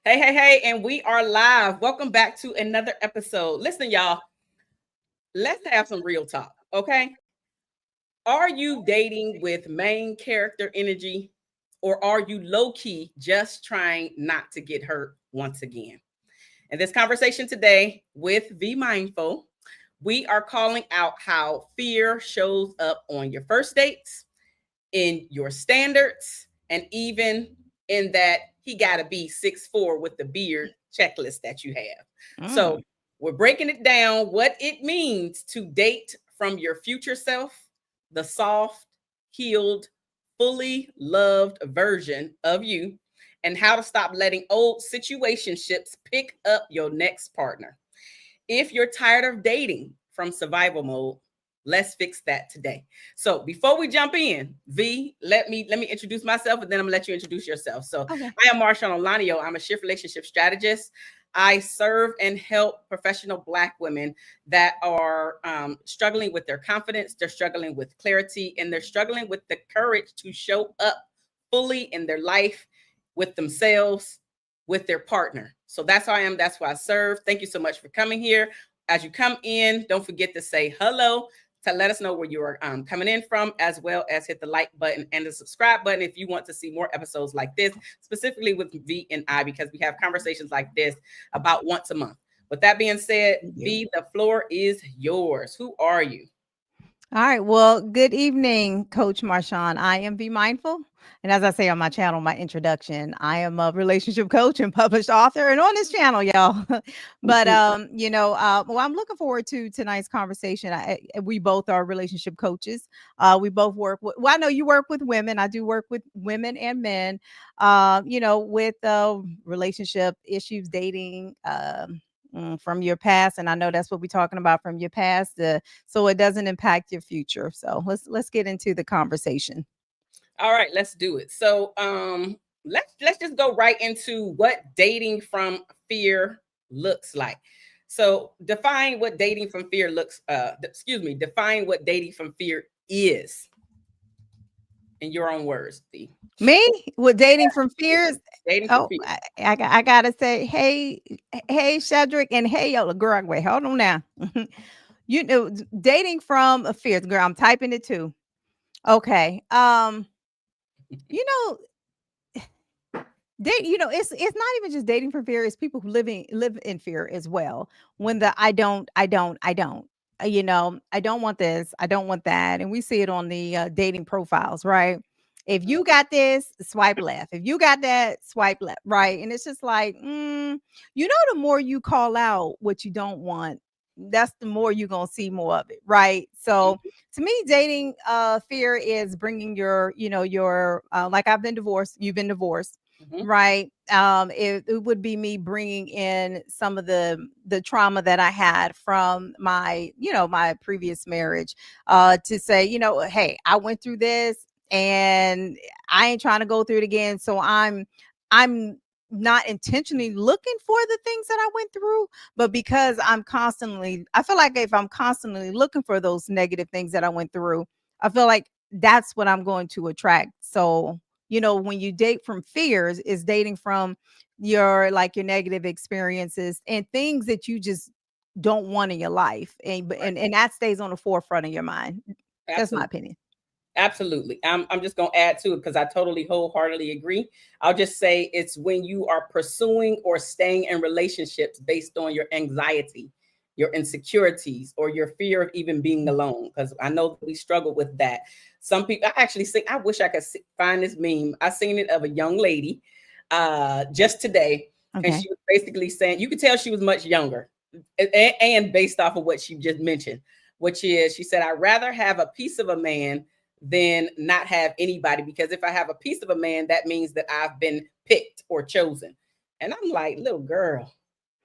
Hey, and we are live. Welcome back to another episode. Listen, y'all, let's have some real talk, okay? Are you dating with main character energy or are you low key just trying not to get hurt once again? In this conversation today with Be Mindful, we are calling out how fear shows up on your first dates, in your standards, and even in that he got to be 6'4" with the beard checklist that you have. So, Mm. we're breaking it down what it means to date from your future self, the soft, healed, fully loved version of you, and how to stop letting old situationships pick up your next partner. If you're tired of dating from survival mode, let's fix that today. So before we jump in, V, let me introduce myself, and then I'm gonna let you introduce yourself. So Okay. I am Marshaun O Vee. I'm a shift relationship strategist. I serve and help professional Black women that are struggling with their confidence, they're struggling with clarity, and they're struggling with the courage to show up fully in their life with themselves, with their partner. So that's how I am. That's why I serve. Thank you so much for coming here. As you come in, don't forget to say hello to let us know where you are coming in from, as well as hit the like button and the subscribe button if you want to see more episodes like this, specifically with V and I, because we have conversations like this about once a month. With that being said, Thank you. V, the floor is yours. Who are you? All right. Well, good evening, Coach Marshawn. I am Be Mindful. And as I say on my channel, my introduction, I am a relationship coach and published author. And on this channel, y'all. But well, I'm looking forward to tonight's conversation. We both are relationship coaches. We both work with, well, I know you work with women. I do work with women and men, with relationship issues, dating, from your past. And I know that's what we're talking about, from your past, so it doesn't impact your future. So let's get into the conversation. All right, let's do it. So let's just go right into what dating from fear looks like. So define what dating from fear looks define what dating from fear is in your own words, B. Me with dating from fears. Dating from Oh, fear. I gotta say, hey, Shedrick, and hey, yo, girl, wait, hold on now. Dating from a fears, girl. I'm typing it too. Okay. You know, it's not even just dating from fear. It's people who live in fear as well. When the I don't. I don't want this. I don't want that, and we see it on the dating profiles, right? If you got this, swipe left. If you got that, swipe left, right? And it's just like, the more you call out what you don't want, that's the more you're gonna see more of it, right? So to me, dating fear is bringing your like, I've been divorced, you've been divorced, Mhm. right? It would be me bringing in some of the trauma that I had from my previous marriage, to say, hey, I went through this and I ain't trying to go through it again. So I'm not intentionally looking for the things that I went through, but because I feel like if I'm constantly looking for those negative things that I went through, I feel like that's what I'm going to attract. So, when you date from fears, is dating from your negative experiences and things that you just don't want in your life. And Right. and, and that stays on the forefront of your mind. That's my Absolutely. opinion. Absolutely. I'm just going to add to it because I totally wholeheartedly agree. I'll just say it's when you are pursuing or staying in relationships based on your anxiety, your insecurities, or your fear of even being alone. Because I know that we struggle with that. Some people, I actually think, I wish I could find this meme. I seen it of a young lady just today. And Okay. she was basically saying, you could tell she was much younger, and based off of what she just mentioned, which is, she said, I'd rather have a piece of a man than not have anybody, because if I have a piece of a man, that means that I've been picked or chosen. And I'm like, little girl,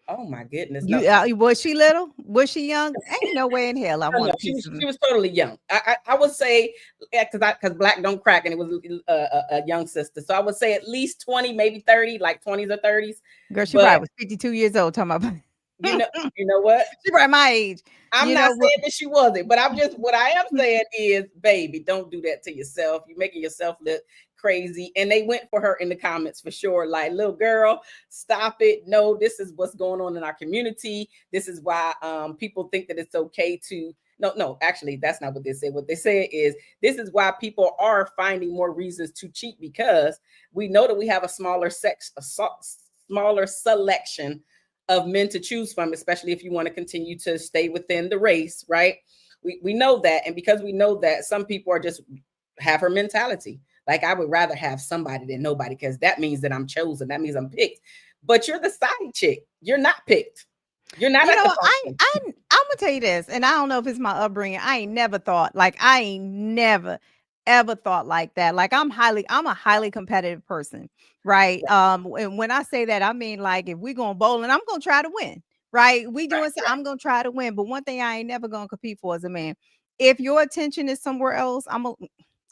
oh my goodness, no, Was she little? Was she young? Ain't no way in hell I no, want a she piece was of she him. was totally young. I would say, yeah, because black don't crack, and it was a young sister, so I would say at least 20, maybe 30, like 20s or 30s. Girl, she But probably was 52 years old talking about you know, you know what? she probably my age. I'm You not know what? saying that she wasn't, but I'm just, what I am saying is, baby, don't do that to yourself. You're making yourself look crazy, and they went for her in the comments for sure. Like, little girl, stop it. No, this is what's going on in our community. This is why people think that it's okay to. No, no, actually, that's not what they said. What they said is this is why people are finding more reasons to cheat, because we know that we have a smaller selection of men to choose from, especially if you want to continue to stay within the race, right? We know that. And because we know that, some people are just have her mentality. Like, I would rather have somebody than nobody, because that means that I'm chosen. That means I'm picked. But you're the side chick. You're not picked. You're not You at the know, function. I'm gonna tell you this, and I don't know if it's my upbringing. I ain't never thought like I ain't never ever thought like that. Like I'm a highly competitive person, right? Right, And when I say that, I mean like if we going bowling, I'm gonna try to win, right? We right, doing so, I'm gonna try to win. But one thing I ain't never gonna compete for as a man. If your attention is somewhere else, I'm gonna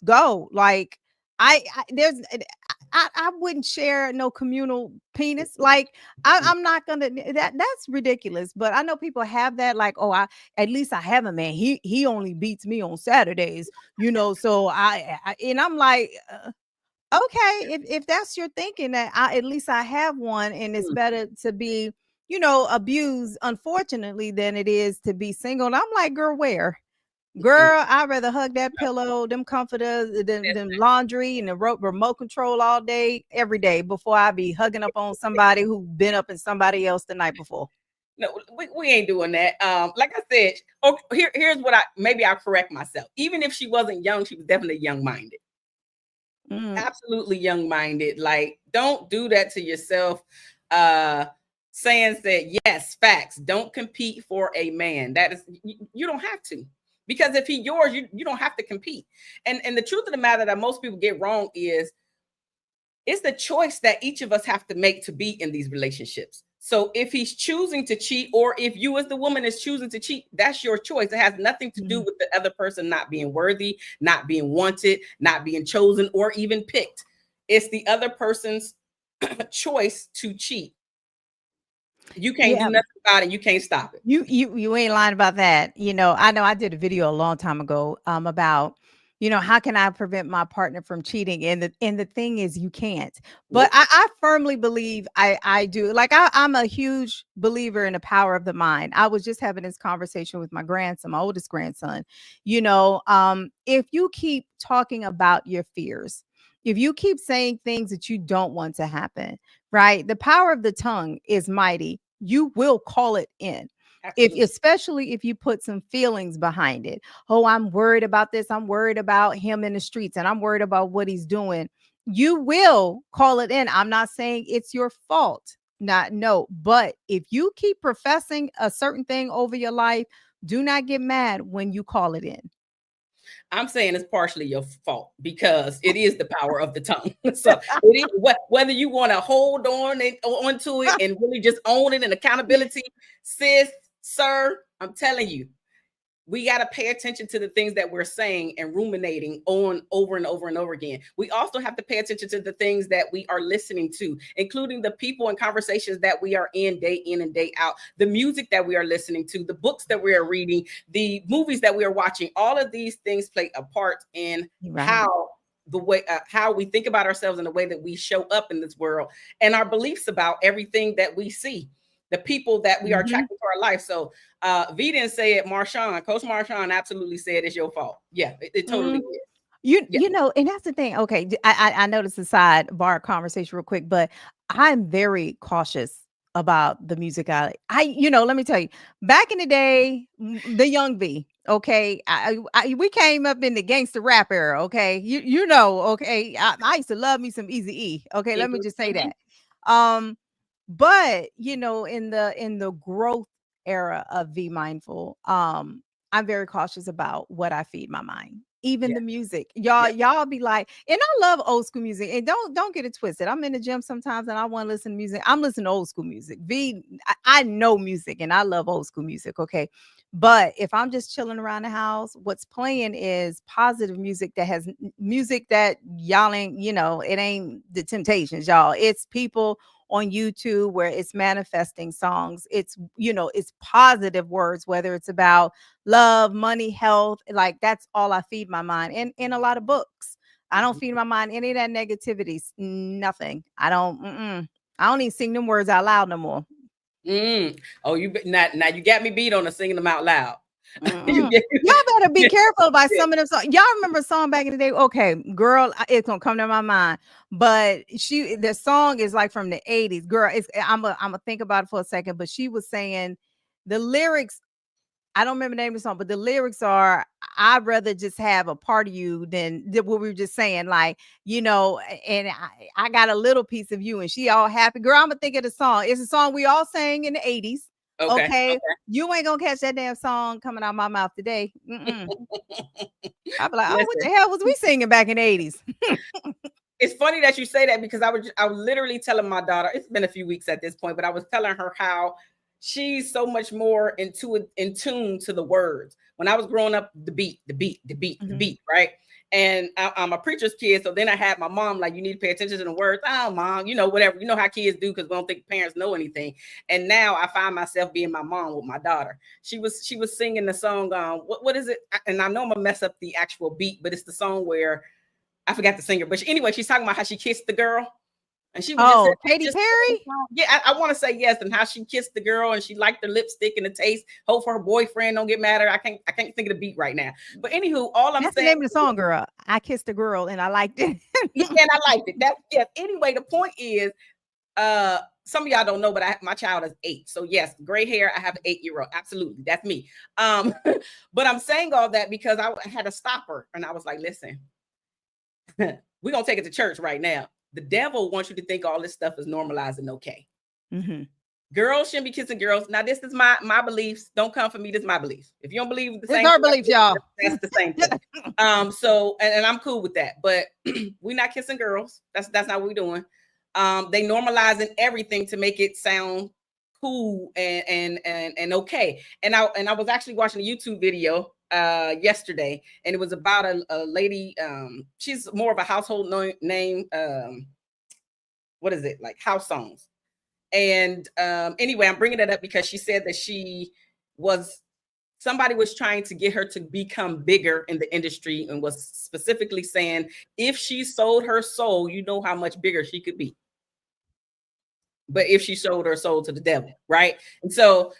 go. Like I there's I wouldn't share no communal penis. Like right. I'm not gonna that's ridiculous. But I know people have that, like, oh, I at least I have a man. He only beats me on Saturdays, so and I'm like, okay, if that's your thinking, that I at least I have one, and it's Mm, better to be, abused, unfortunately, than it is to be single. And I'm like, girl, where? mm. Girl, I'd rather hug that pillow, them comforters, than laundry and the remote control all day, every day, before I be hugging up on somebody who been up in somebody else the night before. No, we ain't doing that. Like I said, here's what maybe I'll correct myself. Even if she wasn't young, she was definitely young minded. Mm, Absolutely young minded. Like, don't do that to yourself. Uh, saying that, yes, facts. Don't compete for a man. That is, you don't have to, because if he's yours, you don't have to compete. And the truth of the matter that most people get wrong is it's the choice that each of us have to make to be in these relationships. So if he's choosing to cheat, or if you as the woman is choosing to cheat, that's your choice. It has nothing to do mhm. with the other person not being worthy, not being wanted, not being chosen, or even picked. It's the other person's choice to cheat. You can't do Yeah. nothing about it. You can't stop it. You ain't lying about that. I know I did a video a long time ago about, how can I prevent my partner from cheating? And the thing is you can't. But Nope. I firmly believe I do. Like I'm a huge believer in the power of the mind. I was just having this conversation with my grandson, my oldest grandson. If you keep talking about your fears, if you keep saying things that you don't want to happen, right? The power of the tongue is mighty. You will call it in. If Absolutely. especially if you put some feelings behind it. Oh, I'm worried about this. I'm worried about him in the streets, and I'm worried about what he's doing. You will call it in. I'm not saying it's your fault. Not no, but if you keep professing a certain thing over your life, do not get mad when you call it in. I'm saying it's partially your fault, because it is the power of the tongue. So it is whether you want to hold onto it and really just own it, and accountability, sis, sir. I'm telling you, we got to pay attention to the things that we're saying and ruminating on over and over and over again. We also have to pay attention to the things that we are listening to, including the people and conversations that we are in and day out, the music that we are listening to, the books that we are reading, the movies that we are watching. All of these things play a part in Right. how we think about ourselves and the way that we show up in this world, and our beliefs about everything that we see, the people that we are Mhm. attracting to our life. So V didn't say it. Coach Marshaun absolutely said it's your fault. Yeah, it totally Mm. is. You Yeah. you know, and that's the thing. Okay, I know this is a sidebar conversation real quick, but I'm very cautious about the music. Let me tell you, back in the day, the young V. Okay, we came up in the gangster rap era. Okay, okay, I used to love me some Easy E. Okay, let me Mhm, just say mhm. that. Um, but in the growth era of Be Mindful, I'm very cautious about what I feed my mind. Even Yeah. the music. Y'all be like, and I love old school music. And don't get it twisted. I'm in the gym sometimes and I want to listen to music. I'm listening to old school music. I know music and I love old school music. Okay. But if I'm just chilling around the house, what's playing is positive music that has music that y'all ain't, it ain't the Temptations, y'all. It's people on YouTube where it's manifesting songs. It's positive words, whether it's about love, money, health. Like that's all I feed my mind. And a lot of books. I don't feed my mind any of that negativity. Nothing. I don't even sing them words out loud no more. Oh, now you got me beat on the singing them out loud. Y'all better be careful about some of them songs. Y'all remember a song back in the day? Okay, girl, it's gonna come to my mind. But the song is like from the 80s. Girl, I'm gonna think about it for a second. But she was saying the lyrics. I don't remember the name of the song, but the lyrics are, I'd rather just have a part of you than what we were just saying. Like, and I got a little piece of you and she all happy. Girl, I'm going to think of the song. It's a song we all sang in the 80s. Okay. You ain't going to catch that damn song coming out of my mouth today. I'd be like, oh, what the hell was we singing back in the 80s? It's funny that you say that because I was literally telling my daughter, it's been a few weeks at this point, but I was telling her how she's so much more in tune to the words. When I was growing up, the beat, right? And I'm a preacher's kid, so then I had my mom like, you need to pay attention to the words. Oh, mom, whatever. You know how kids do because we don't think parents know anything. And now I find myself being my mom with my daughter. She was singing the song. What is it? And I know I'm gonna mess up the actual beat, but it's the song where I forgot the singer. But anyway, she's talking about how she kissed the girl. And she was Katy Perry? Yeah, I want to say yes. And how she kissed the girl and she liked the lipstick and the taste. Hope for her boyfriend don't get mad at her. I can't think of the beat right now. But anywho, all I'm That's saying, the name of the song, girl. I kissed a girl and I liked it. and I liked it. Anyway, the point is, some of y'all don't know, but my child is 8. So yes, gray hair. I have an 8-year-old. Absolutely, that's me. But I'm saying all that because I had to stop her, and I was like, listen, we're gonna take it to church right now. The devil wants you to think all this stuff is normalized and okay. Girls shouldn't be kissing girls. Now, this is my beliefs. Don't come for me. This is my belief. If you don't believe the same, our belief, y'all. That's the same thing. So, and I'm cool with that. But we're not kissing girls. That's not what we're doing. They normalizing everything to make it sound cool and okay. And I was actually watching a YouTube video yesterday, and it was about a lady. She's more of a household name. What is it, like house songs? And anyway, I'm bringing it up because she said that somebody was trying to get her to become bigger in the industry and was specifically saying if she sold her soul, you know how much bigger she could be. But if she sold her soul to the devil, right? And so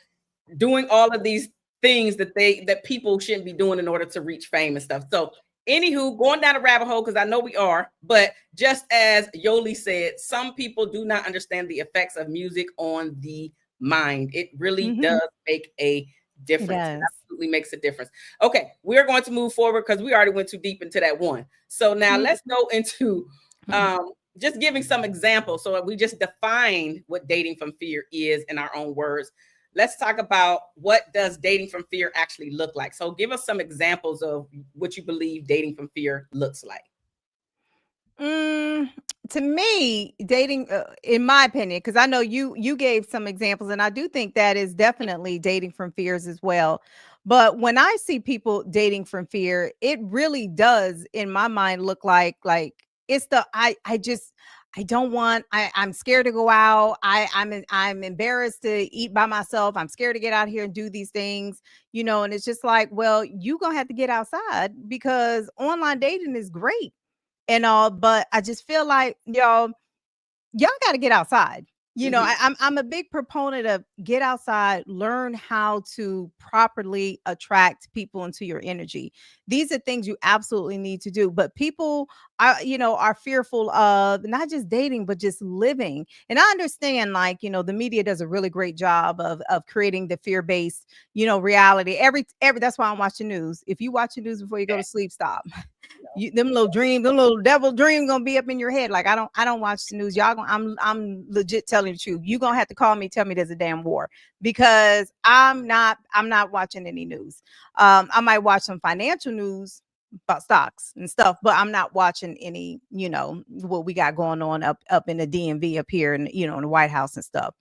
doing all of these things that people shouldn't be doing in order to reach fame and stuff. So anywho, going down a rabbit hole because I know we are, but just as Yoli said, some people do not understand the effects of music on the mind. It really does make a difference. It absolutely makes a difference. Okay, we're going to move forward because we already went too deep into that one. So now let's go into just giving some examples. So we just defined what dating from fear is in our own words. Let's talk about what does dating from fear actually look like. So give us some examples of what you believe dating from fear looks like. To me, dating, in my opinion, because I know you gave some examples, and I do think that is definitely dating from fears as well. But when I see people dating from fear, it really does, in my mind, look like it's I'm scared to go out. I'm embarrassed to eat by myself. I'm scared to get out here and do these things, and it's just like, well, you gonna have to get outside because online dating is great and all, but I just feel like y'all got to get outside. I'm a big proponent of get outside, learn how to properly attract people into your energy. These are things you absolutely need to do. But people are fearful of not just dating, but just living. And I understand, the media does a really great job of creating the fear-based, reality. Every that's why I watch the news. If you watch the news before you go to sleep, stop. Them little devil dreams gonna be up in your head. Like I don't watch the news. Y'all I'm legit telling the truth. You gonna have to call me, tell me there's a damn war, because I'm not watching any news. I might watch some financial news about stocks and stuff, but I'm not watching any, what we got going on up in the DMV up here and in the White House and stuff.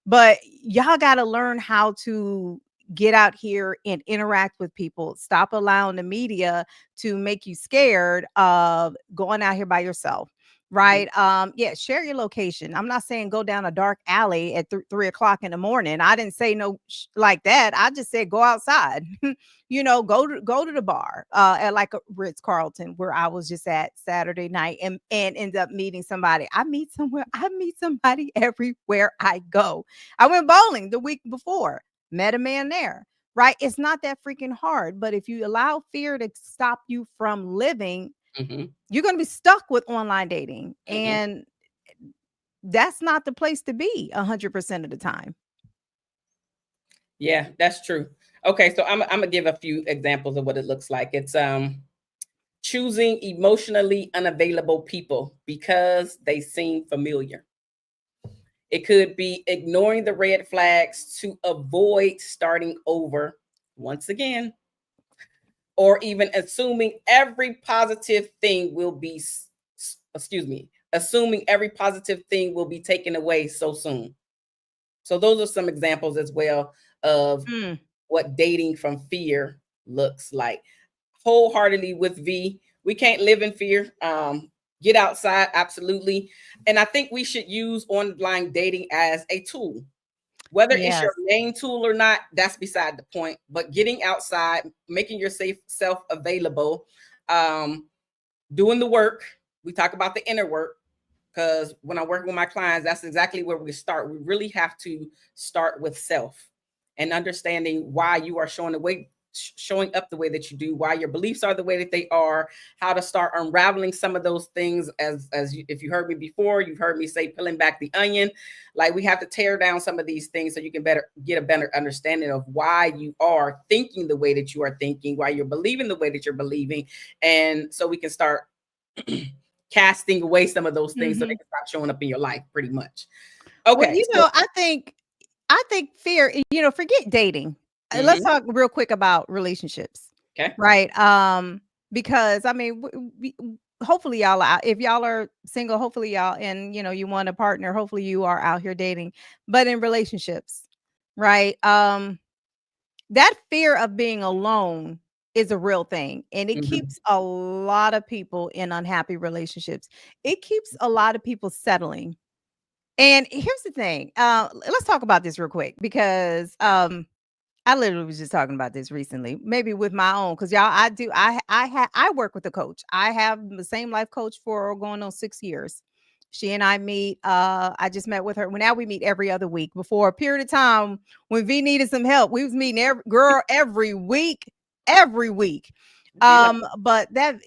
But y'all got to learn how to get out here and interact with people. Stop allowing the media to make you scared of going out here by yourself. right? Yeah, share your location. I'm not saying go down a dark alley at 3 o'clock in the morning. I didn't say no like that. I just said go outside. Go to the bar at like a Ritz Carlton where I was just at Saturday night, and end up meeting somebody. I meet somebody everywhere I go. I went bowling the week before, met a man there. Right? It's not that freaking hard, but if you allow fear to stop you from living, Hmm. you're going to be stuck with online dating, Hmm. and that's not the place to be 100% of the time. Yeah, that's true. Okay, so I'm gonna give a few examples of what it looks like. It's choosing emotionally unavailable people because they seem familiar. It could be ignoring the red flags to avoid starting over once again, or even assuming every positive thing will be, excuse me, assuming every positive thing will be taken away so soon. So those are some examples as well of Mm, what dating from fear looks like. Wholeheartedly with V, we can't live in fear. Get outside, absolutely. And I think we should use online dating as a tool. Whether it's your yes. main tool or not, that's beside the point. But getting outside, making your safe self available, um, doing the work. We talk about the inner work, because when I work with my clients, that's exactly where we start. We really have to start with self and understanding why you are showing up the way that you do, why your beliefs are the way that they are, how to start unraveling some of those things. If you heard me before, you've heard me say peeling back the onion. Like, we have to tear down some of these things so you can better get a better understanding of why you are thinking the way that you are thinking, why you're believing the way that you're believing, and so we can start casting away some of those things so they Hmm. can stop showing up in your life pretty much. Well, Okay. So, I think fear, forget dating. Let's mhm, talk real quick about relationships. okay. Right? Because I mean, hopefully y'all out. If y'all are single, hopefully y'all, and you want a partner, hopefully you are out here dating. But in relationships, right? That fear of being alone is a real thing, and it Mhm, keeps a lot of people in unhappy relationships. It keeps a lot of people settling. And here's the thing. Let's talk about this real quick because I literally was just talking about this recently, maybe with my own, because y'all, I work with a coach. I have the same life coach for going on 6 years. She and I meet. I just met with her. Well, now we meet every other week. Before a period of time when V needed some help, we was meeting every week, every week. be like, But that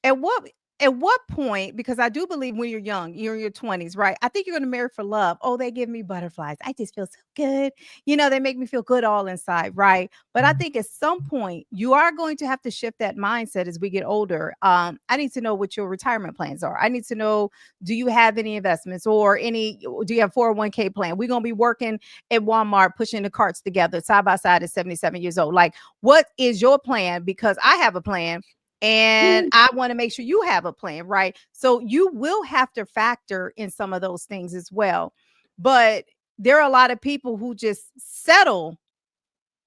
at what point, because I do believe when you're young, you're in your 20s, right? I think you're going to marry for love. Oh, they give me butterflies. I just feel so good. They make me feel good all inside, right? But I think at some point you are going to have to shift that mindset as we get older. I need to know what your retirement plans are. I need to know, do you have any investments or do you have 401k plan? We're going to be working at Walmart, pushing the carts together side by side at 77 years old. Like, what is your plan? Because I have a plan, and I want to make sure you have a plan, right? So you will have to factor in some of those things as well. But there are a lot of people who just settle,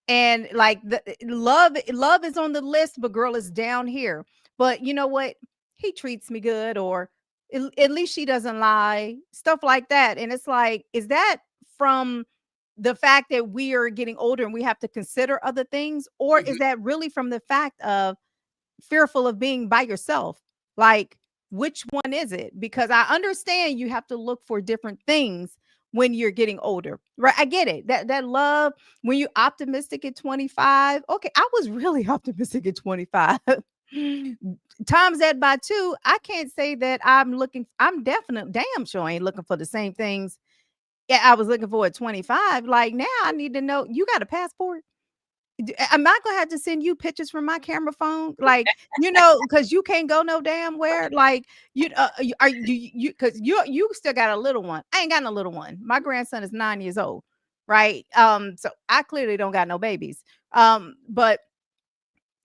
and like the love is on the list, but girl is down here. But you know what? He treats me good, or at least she doesn't lie, stuff like that. And it's like, is that from the fact that we are getting older and we have to consider other things, or is mhm, that really from the fact of fearful of being by yourself? Like, which one is it? Because I understand you have to look for different things when you're getting older, right? I get it. That love, when you're optimistic at 25. Okay, I was really optimistic at 25. Times that by two, I can't say that I'm definitely damn sure ain't looking for the same things I was looking for at 25. Like, now I need to know, you got a passport? Am I gonna have to send you pictures from my camera phone? Like, because you can't go no damn where. Like, are you because you still got a little one. I ain't got no little one. My grandson is 9 years old, right? So I clearly don't got no babies. But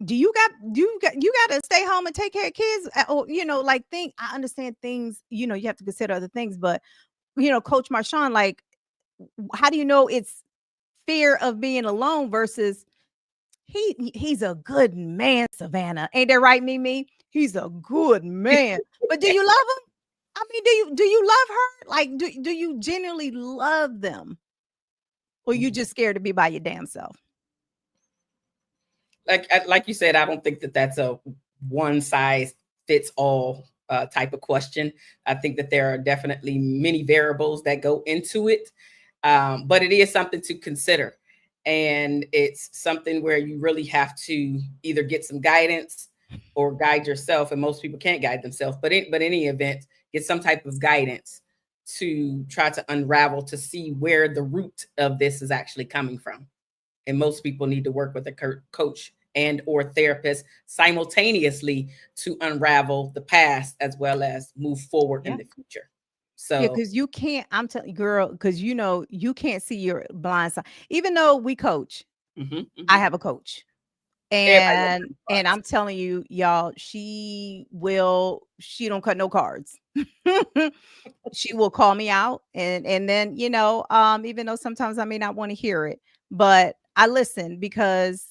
you got to stay home and take care of kids? Or, like, I understand things. You have to consider other things, but Coach Marshaun, like, how do you know it's fear of being alone versus he's a good man, Savannah. Ain't that right, Mimi? He's a good man. But do you love him? I mean, do you love her? Like, do you genuinely love them? Or you just scared to be by your damn self? Like you said, I don't think that that's a one size fits all type of question. I think that there are definitely many variables that go into it, but it is something to consider, and it's something where you really have to either get some guidance or guide yourself. And most people can't guide themselves, but any event, get some type of guidance to try to unravel to see where the root of this is actually coming from. And most people need to work with a coach and or therapist simultaneously to unravel the past as well as move forward in Yeah. the future. Yeah, So because you can't, I'm telling you, girl, because you can't see your blind side. Even though we coach, I mhm. have a coach. Everybody wants And cards. I'm telling you, y'all, she don't cut no cards. She will call me out, and then, even though sometimes I may not want to hear it, but I listen because,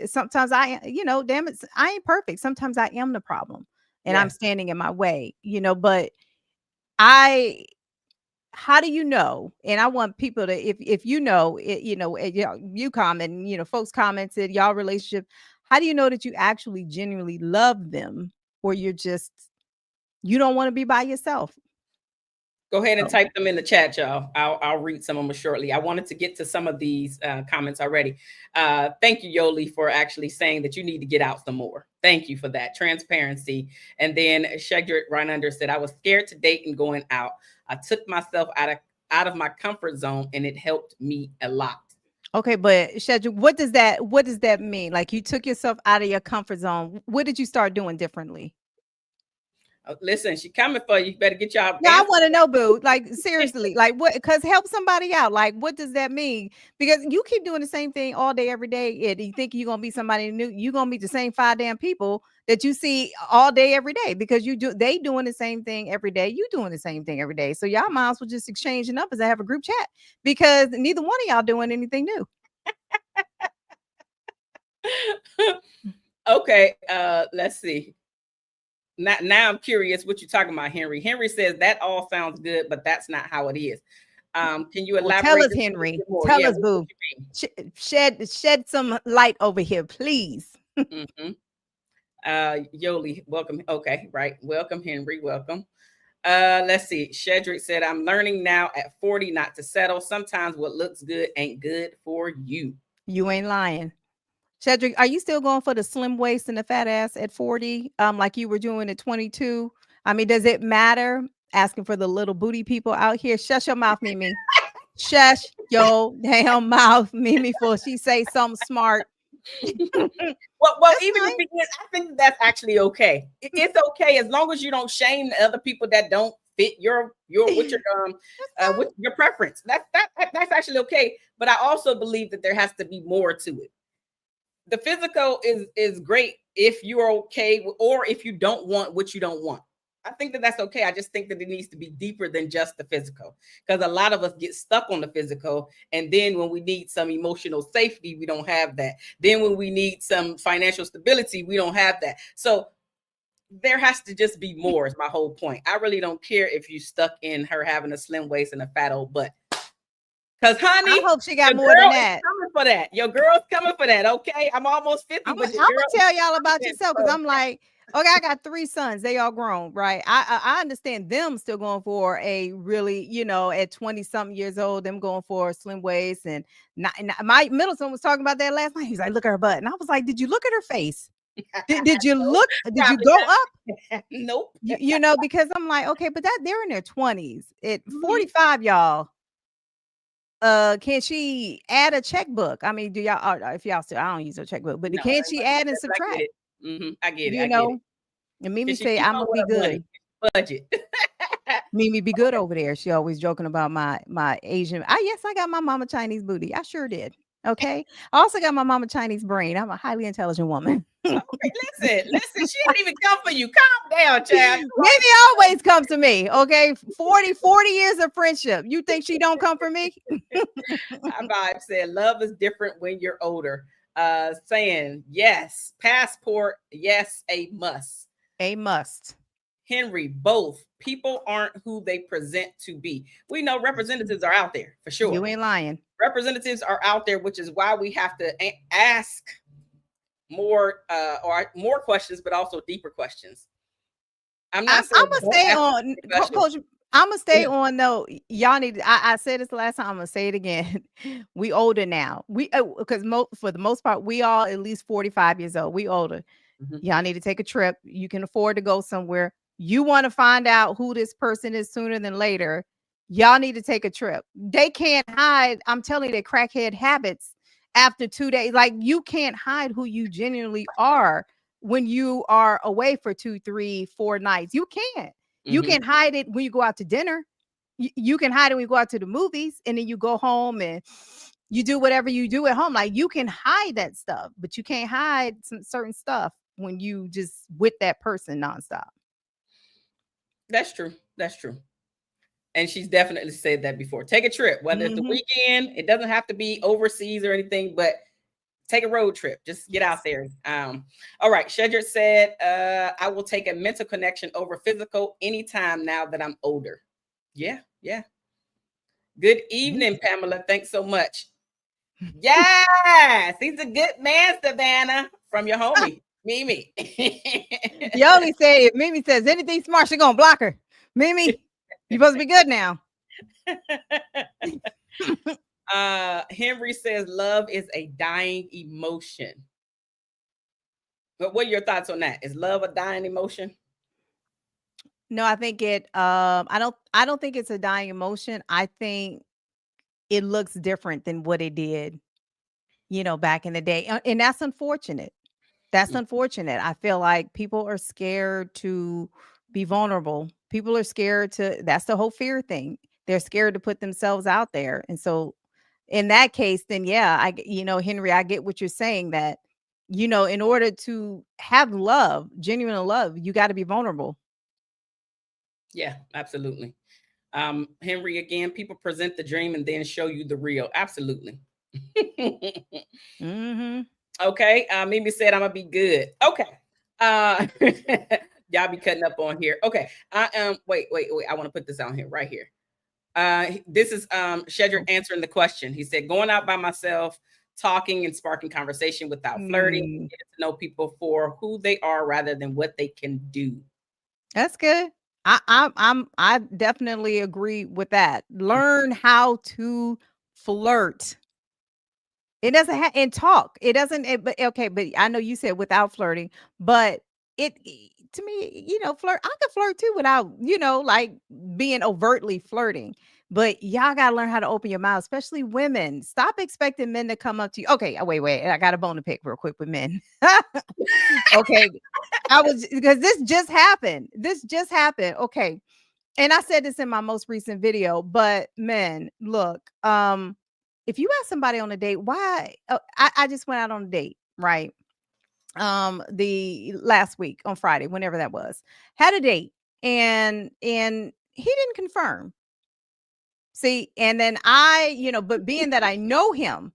sometimes damn it, I ain't perfect. Sometimes I am the problem and I'm Yes. standing in my way, but I how do you know? And I want people to, if you know it, you comment, folks commented y'all relationship. How do you know that you actually genuinely love them, or you don't want to be by yourself? Go ahead and So, type them in the chat, y'all. I'll read some of them shortly. I wanted to get to some of these comments already. Thank you, Yoli, for actually saying that you need to get out some more. Thank you for that transparency. And then Shegrit right under said, I was scared to date and going out. I took myself out of my comfort zone, and it helped me a lot. okay, but schedule. What does that mean? Like, you took yourself out of your comfort zone. What did you start doing differently? Listen, she coming for you. You better get your Yeah, I answer. want to know, boo. Like, seriously, like, what? Because help somebody out. Like, what does that mean? Because you keep doing the same thing all day, every day, and you think you're gonna be somebody new. You're gonna meet the same five damn people that you see all day, every day. Because they doing the same thing every day. You doing the same thing every day. So y'all might as well just exchange numbers and have a group chat, because neither one of y'all doing anything new. Okay, let's see. Now I'm curious what you're talking about, Henry. Henry says that all sounds good, but that's not how it is. Can you Well, tell elaborate us, just a little Henry. bit more? Tell Yeah, us, what boo. you Shed some light over here, please. mean? Yoli, welcome. Okay, right. Welcome, Henry. Welcome. Let's see. Shedrick said, I'm learning now at 40 not to settle. Sometimes what looks good ain't good for you. You ain't lying. Cedric, are you still going for the slim waist and the fat ass at 40, like you were doing at 22? I mean, does it matter? Asking for the little booty people out here. Shush your mouth, Mimi. Shush your damn mouth, Mimi, for she say something smart. Well, That's even if fine. it is, I think that's actually okay. It's okay as long as you don't shame the other people that don't fit your That's fine. with your preference. That's actually okay. But I also believe that there has to be more to it. The physical is great if you're okay, or if you don't want what you don't want. I think that that's okay. I just think that it needs to be deeper than just the physical, because a lot of us get stuck on the physical, and then when we need some emotional safety, we don't have that. Then when we need some financial stability, we don't have that. So there has to just be more, is my whole point. I really don't care if you stuck in her having a slim waist and a fat old butt. Because, I honey, hope she got your more than girl is that. coming for that. Your girl's coming for that. Okay. I'm almost 50, I'm but gonna your girl is tell y'all about coming. yourself, because I'm like, okay, I got three sons. They all grown, right? I understand them still going for a really, at 20 something years old, them going for a slim waist. And my middle son was talking about that last night. He's like, look at her butt. And I was like, did you look at her face? Did you Nope, look? Did you probably go not. up? Nope. Because I'm like, okay, but that they're in their 20s. At Mhm. 45, y'all, can she add a checkbook? I mean, do y'all, if y'all still, I don't use a checkbook, but No, can she add and but I get subtract? it. I get it. You I get it. know, and Mimi Can she say, keep I'm up gonna with be her money good. budget? Mimi be good over there. She always joking about my Asian. Yes, I got my mama Chinese booty. I sure did. Okay. I also got my mama Chinese brain. I'm a highly intelligent woman. Okay, listen. She didn't even come for you. Calm down, child. Mimi always comes to me. Okay. 40 years of friendship. You think she don't come for me? Our vibe said love is different when you're older. saying yes, passport, yes, a must. A must. Henry, both. People aren't who they present to be. We know representatives are out there for You sure. ain't lying. Representatives are out there, which is why we have to ask more or more questions, but also deeper questions. I'm not I'm saying gonna don't stay ask on, questions. Coach. I'm gonna stay on though. Y'all need. I said this the last time. I'm gonna say it again. We older now. We because for the most part, we all at least 45 years old. We older. Mhm. Y'all need to take a trip. You can afford to go somewhere. You want to find out who this person is sooner than later. Y'all need to take a trip. They can't hide. I'm telling you, they crackhead habits after 2 days. Like you can't hide who you genuinely are when you are away for 2, 3, 4 nights. You can't. You Mhm. can hide it when you go out to dinner. You can hide it when you go out to the movies, and then you go home and you do whatever you do at home. Like you can hide that stuff, but you can't hide some certain stuff when you just with that person nonstop. That's true. That's true. And she's definitely said that before. Take a trip, whether it's the Mhm. weekend, it doesn't have to be overseas or anything, but take a road trip. Just get out Yes. there. All right. Shedrick said, I will take a mental connection over physical anytime now that I'm older. Yeah, yeah. Good Me evening, Pamela. Thanks so much. Yes, he's a good man, Savannah, from your homie, Mimi. You only say if Mimi says anything smart, she gonna block her. Mimi, you supposed to be good now. Henry says love is a dying emotion. But what are your thoughts on that? Is love a dying emotion? No, I think it I don't think it's a dying emotion. I think it looks different than what it did, back in the day. And that's unfortunate. That's Mm. unfortunate. I feel like people are scared to be vulnerable. People are scared to that's the whole fear thing. They're scared to put themselves out there. And so in that case, then yeah, Henry, I get what you're saying that, in order to have love, genuine love, you got to be vulnerable. Yeah, absolutely. Henry, again, people present the dream and then show you the real. Absolutely. Mhm. Okay. Mimi said I'm gonna be good. Okay. Uh y'all be cutting up on here. Okay. I wait. I want to put this on here right here. This is Shedrick answering the question. He said, going out by myself, talking and sparking conversation without flirting, Mm, getting to know people for who they are rather than what they can do. that's good. I definitely agree with that. Learn how to flirt. It doesn't have and talk. It doesn't but okay, but I know you said without flirting, but to me, flirt. I can flirt too without, like being overtly flirting. But y'all gotta learn how to open your mouth, especially women. Stop expecting men to come up to you. Okay, wait. I got a bone to pick real quick with men. Okay. I was because this just happened. This just happened. Okay. And I said this in my most recent video, but men, look, if you ask somebody on a date, why I just went out on a date, right? The last week on Friday, whenever that was, had a date and he didn't confirm. See, and then but being that I know him,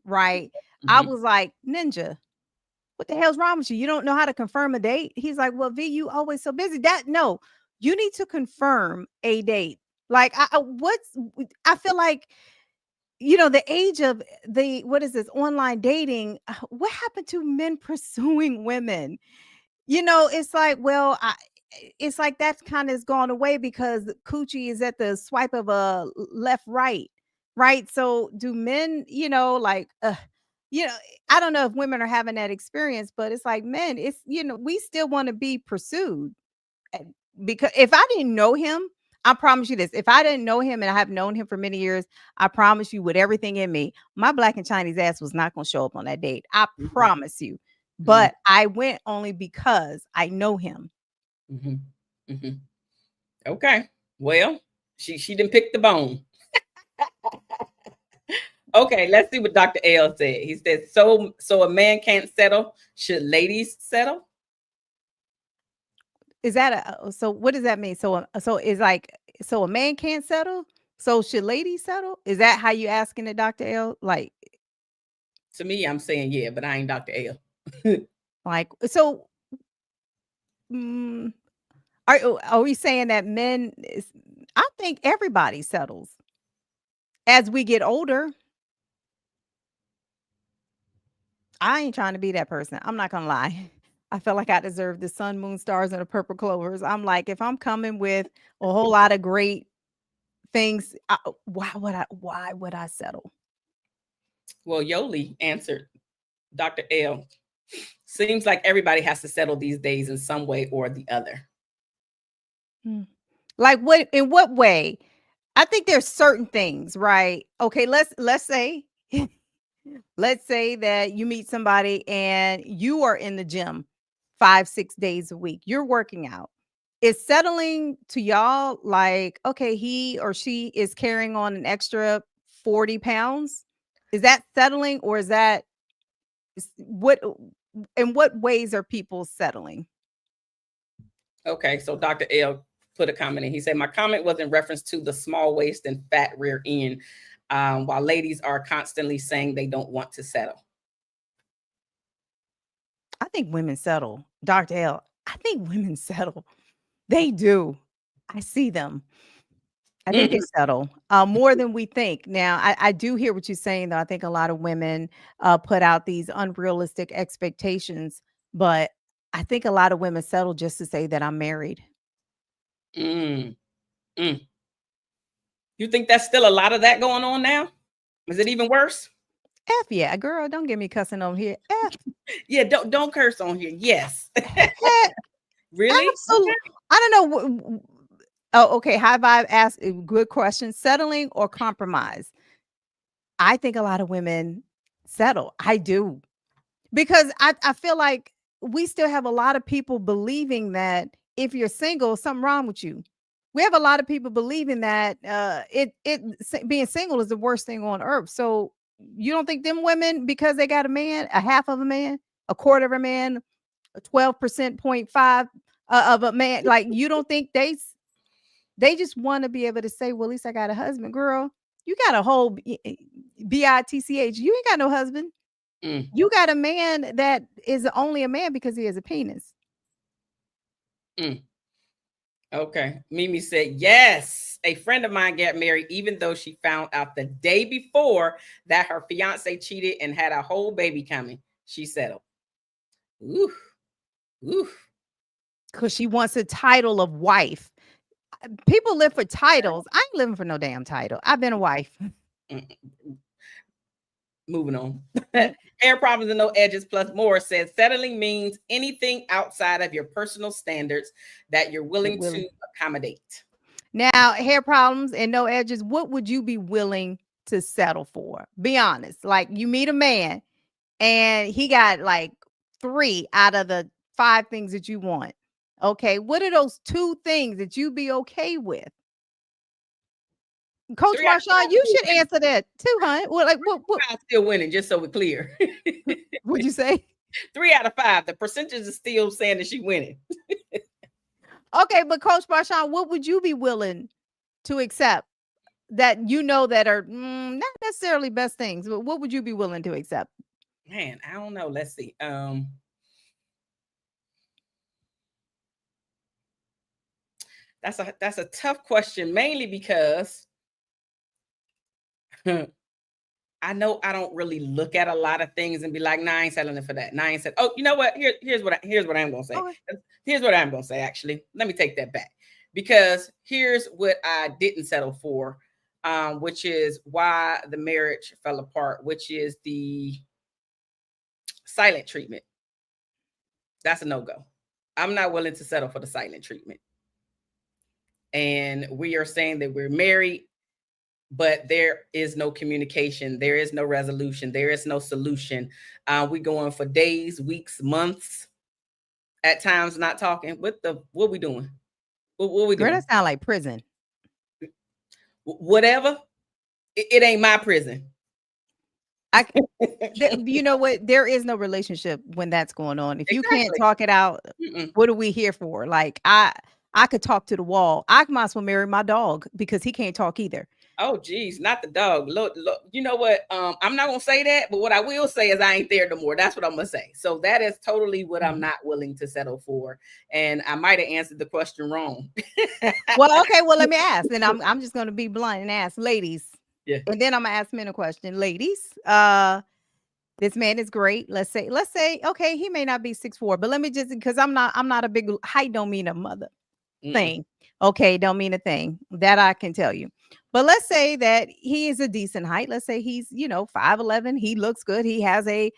right? I Mhm. was like, Ninja, what the hell's wrong with you? You don't know how to confirm a date? He's like, well, V, you always so busy. No, you need to confirm a date. Like, I feel like, the age of the, what is this, online dating? What happened to men pursuing women? It's like, well, it's like that kind of has gone away because coochie is at the swipe of a left, right? So do men, like, you know, I don't know if women are having that experience, but it's like, men, it's, we still want to be pursued. Because if I didn't know him, I promise you this, if I didn't know him and I have known him for many years, I promise you with everything in me, my black and Chinese ass was not going to show up on that date. I Mhm. promise you. Mhm. But I went only because I know him. Mhm. Mhm. Okay. Well, she didn't pick the bone. Okay, let's see what Dr. L said. He said, so a man can't settle. Should ladies settle? Is that so what does that mean? So is like so a man can't settle? So should ladies settle? Is that how you asking it, Dr. L? Like To me, I'm saying yeah, but I ain't Dr. L. Like, so mm, are we saying that men I think everybody settles as we get older. I ain't trying to be that person. I'm not gonna lie. I feel like I deserve the sun, moon, stars, and the purple clovers. I'm like, if I'm coming with a whole lot of great things, why would I settle? Well, Yoli answered Dr. L. Seems like everybody has to settle these days in some way or the other. Hmm. Like what in what way? I think there's certain things, right? Okay, let's say let's say that you meet somebody and you are in the gym 5, 6 days a week. You're working out. Is settling to y'all like, okay, he or she is carrying on an extra 40 pounds? Is that settling or is that what in what ways are people settling? Okay, so Dr. L put a comment in. He said, my comment was in reference to the small waist and fat rear end, while ladies are constantly saying they don't want to settle. I think women settle. Dr. L, I think women settle. They do. I see them. I think they settle more than we think. Now, I do hear what you're saying, though. I think a lot of women put out these unrealistic expectations, but I think a lot of women settle just to say that I'm married. Mm, mm. You think that's still a lot of that going on now? Is it even worse? F yeah, girl, don't get me cussing on here. F, Yeah, don't curse on here. Yes. heck, Really? absolutely. I don't know. Oh, okay. Have I asked a good question? Settling or compromise? I think a lot of women settle. I do. Because I feel like we still have a lot of people believing that if you're single, something wrong with you. We have a lot of people believing that being single is the worst thing on earth. So you don't think them women, because they got a man, a half of a man, a quarter of a man, a 12% point five of a man, like you don't think they just want to be able to say, well, at least I got a husband, girl. You got a whole bitch. You ain't got no husband. Mm, You got a man that is only a man because he has a penis. mm. Okay. Mimi said, yes. A friend of mine got married, even though she found out the day before that her fiance cheated and had a whole baby coming. She settled. Ooh, ooh. Because she wants a title of wife. People live for titles. I ain't living for no damn title. I've been a wife. Mm. Moving on. Mm, Hair problems and no edges plus more says settling means anything outside of your personal standards that you're willing Willie. to accommodate. Now, hair problems and no edges, what would you be willing to settle for? Be honest. Like you meet a man and he got like 3 out of the 5 things that you want. Okay, what are those 2 things that you be okay with? Coach 3 out of 5 Marshaun, you still should winning. answer that too, huh? Well, like what 5 still winning, just so we're clear. would you say? 3 out of 5. The percentage is still saying that she winning. Okay, but Coach Marshawn, what would you be willing to accept that you know that are not necessarily best things, but what would you be willing to accept? Man, I don't know. Let's see. That's a tough question, mainly because I know I don't really look at a lot of things and be like, nah, I ain't settling for that. Nah, I ain't said, oh, you know what? Here's what I'm gonna say. Okay. Here's what I'm gonna say, actually. Let me take that back. Because here's what I didn't settle for, which is why the marriage fell apart, which is the silent treatment. That's a no-go. I'm not willing to settle for the silent treatment. And we are saying that we're married, but there is no communication, there is no resolution, there is no solution. We going for days, weeks, months, at times not talking. What we doing? What we Girl, doing? that sound like prison. Whatever. It ain't my prison. I you know what? There is no relationship when that's going on. If you can't Exactly. talk it out, Mm-mm. what are we here for? Like I could talk to the wall. I might as well marry my dog because he can't talk either. Oh, geez, not the dog. Look, you know what? I'm not gonna say that, but what I will say is I ain't there no more. That's what I'm gonna say. So that is totally what I'm not willing to settle for. And I might have answered the question wrong. Well, okay, well, let me ask. Then I'm just gonna be blunt and ask ladies. Yeah. And then I'm gonna ask men a question. Ladies, this man is great. Let's say, okay, he may not be 6'4", but let me just because I'm not a big height don't mean a mother Mm-mm. thing. Okay, don't mean a thing. That I can tell you. But let's say that he is a decent height. Let's say he's, 5'11. He looks good. He has a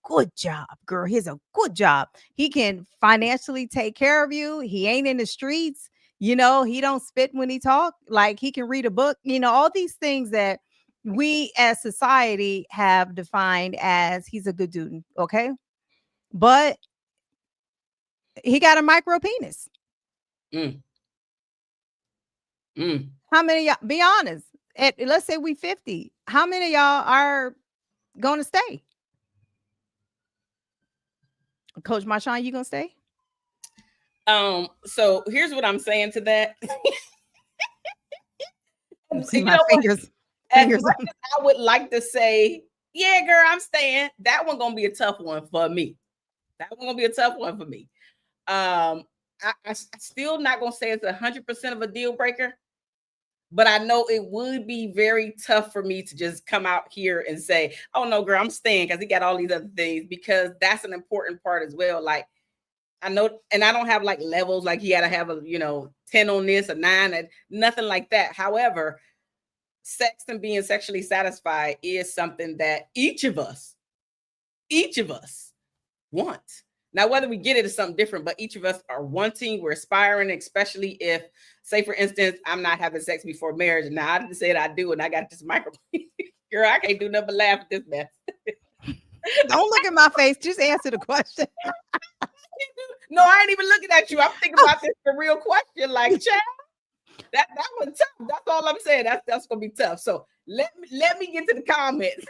good job, girl. He has a good job. He can financially take care of you. He ain't in the streets. He don't spit when he talk. Like he can read a book. All these things that we as society have defined as he's a good dude. Okay. But he got a micro penis. Mm. Mm. How many of y'all, be honest, let's say we 50, how many of y'all are going to stay? Coach Marshaun, you going to stay? So here's what I'm saying to that. See my fingers. As much as I would like to say, yeah, girl, I'm staying. That one gonna be a tough one for me. That one gonna be a tough one for me. I still not gonna say it's 100% of a deal breaker, but I know it would be very tough for me to just come out here and say, "Oh no, girl, I'm staying," because he got all these other things. Because that's an important part as well. Like I know, and I don't have like levels. Like he had to have a 10 on this, a 9, and nothing like that. However, sex and being sexually satisfied is something that each of us want. Now, whether we get it is something different, but each of us are wanting, we're aspiring, especially if, say, for instance, I'm not having sex before marriage. And now I didn't say I do, and I got this micro. Girl, I can't do nothing but laugh at this mess. Don't look at my face. Just answer the question. No, I ain't even looking at you. I'm thinking about this for real question. Like, child, that was tough. That's all I'm saying. That's gonna be tough. So let me get to the comments.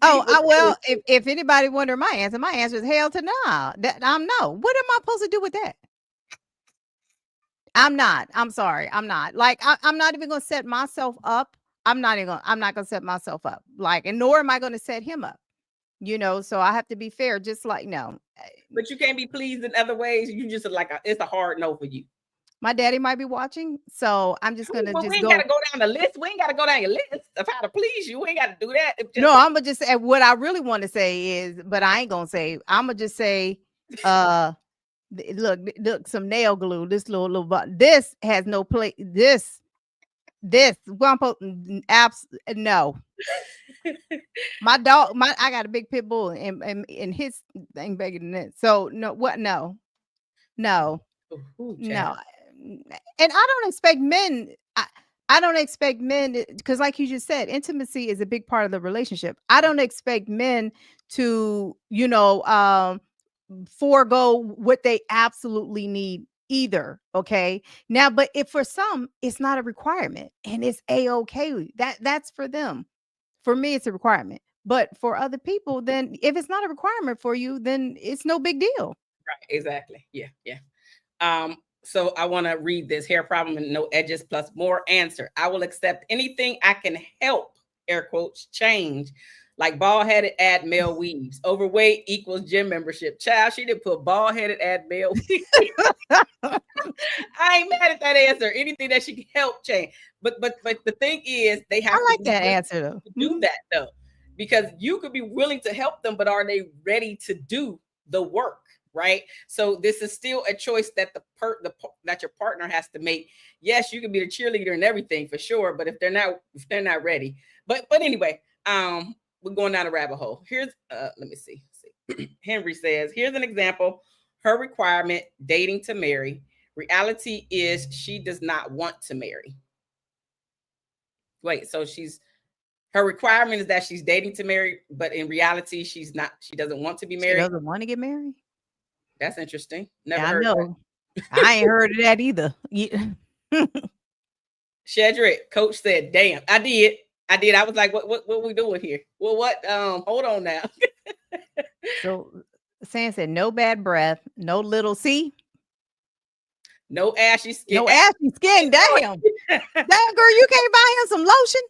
Well, if anybody wonder my answer is hell to no. I'm no. What am I supposed to do with that? I'm not. I'm sorry. I'm not. Like I'm not even gonna set myself up. I'm not gonna set myself up. Like, and nor am I gonna set him up. So I have to be fair. Just like no. But you can't be pleased in other ways. You just it's a hard no for you. My daddy might be watching, so I'm just gonna we ain't gotta go down the list. We ain't gotta go down your list of how to please you. We ain't gotta do that. No, I'm gonna just say what I really want to say is, but I ain't gonna say. I'm gonna just say, look, some nail glue. This little button. This has no place. This one apps. No. My dog. I got a big pit bull, and his thing bigger than that. So no, what? No. Ooh, No. And I don't expect men. I don't expect men because, like you just said, intimacy is a big part of the relationship. I don't expect men to, forego what they absolutely need either. Okay. Now, but if for some, it's not a requirement and it's a-okay. That's for them. For me, it's a requirement. But for other people, then if it's not a requirement for you, then it's no big deal. Right. Exactly. Yeah. So I want to read this hair problem and no edges plus more answer. I will accept anything I can help, air quotes, change. Like bald headed, add male weaves. Overweight equals gym membership. Child, she didn't put bald headed, add male weaves. I ain't mad at that answer. Anything that she can help change. But the thing is, they have I like that answer though. To do that though, because you could be willing to help them, but are they ready to do the work? Right. So this is still a choice that that your partner has to make. Yes, you can be the cheerleader and everything for sure, but if they're not ready. But anyway, we're going down a rabbit hole. Here's let me see. Henry says, here's an example. Her requirement, dating to marry. Reality is she does not want to marry. Wait, so her requirement is that she's dating to marry, but in reality, she doesn't want to be married. She doesn't want to get married. That's interesting. Never heard that. I ain't heard of that either. Shedrick, coach said, damn, I did. I was like, what we doing here? Well, what? Hold on now. So Sam said, no bad breath, no little C. No ashy skin. No ashy skin. Damn. That girl, you can't buy him some lotion.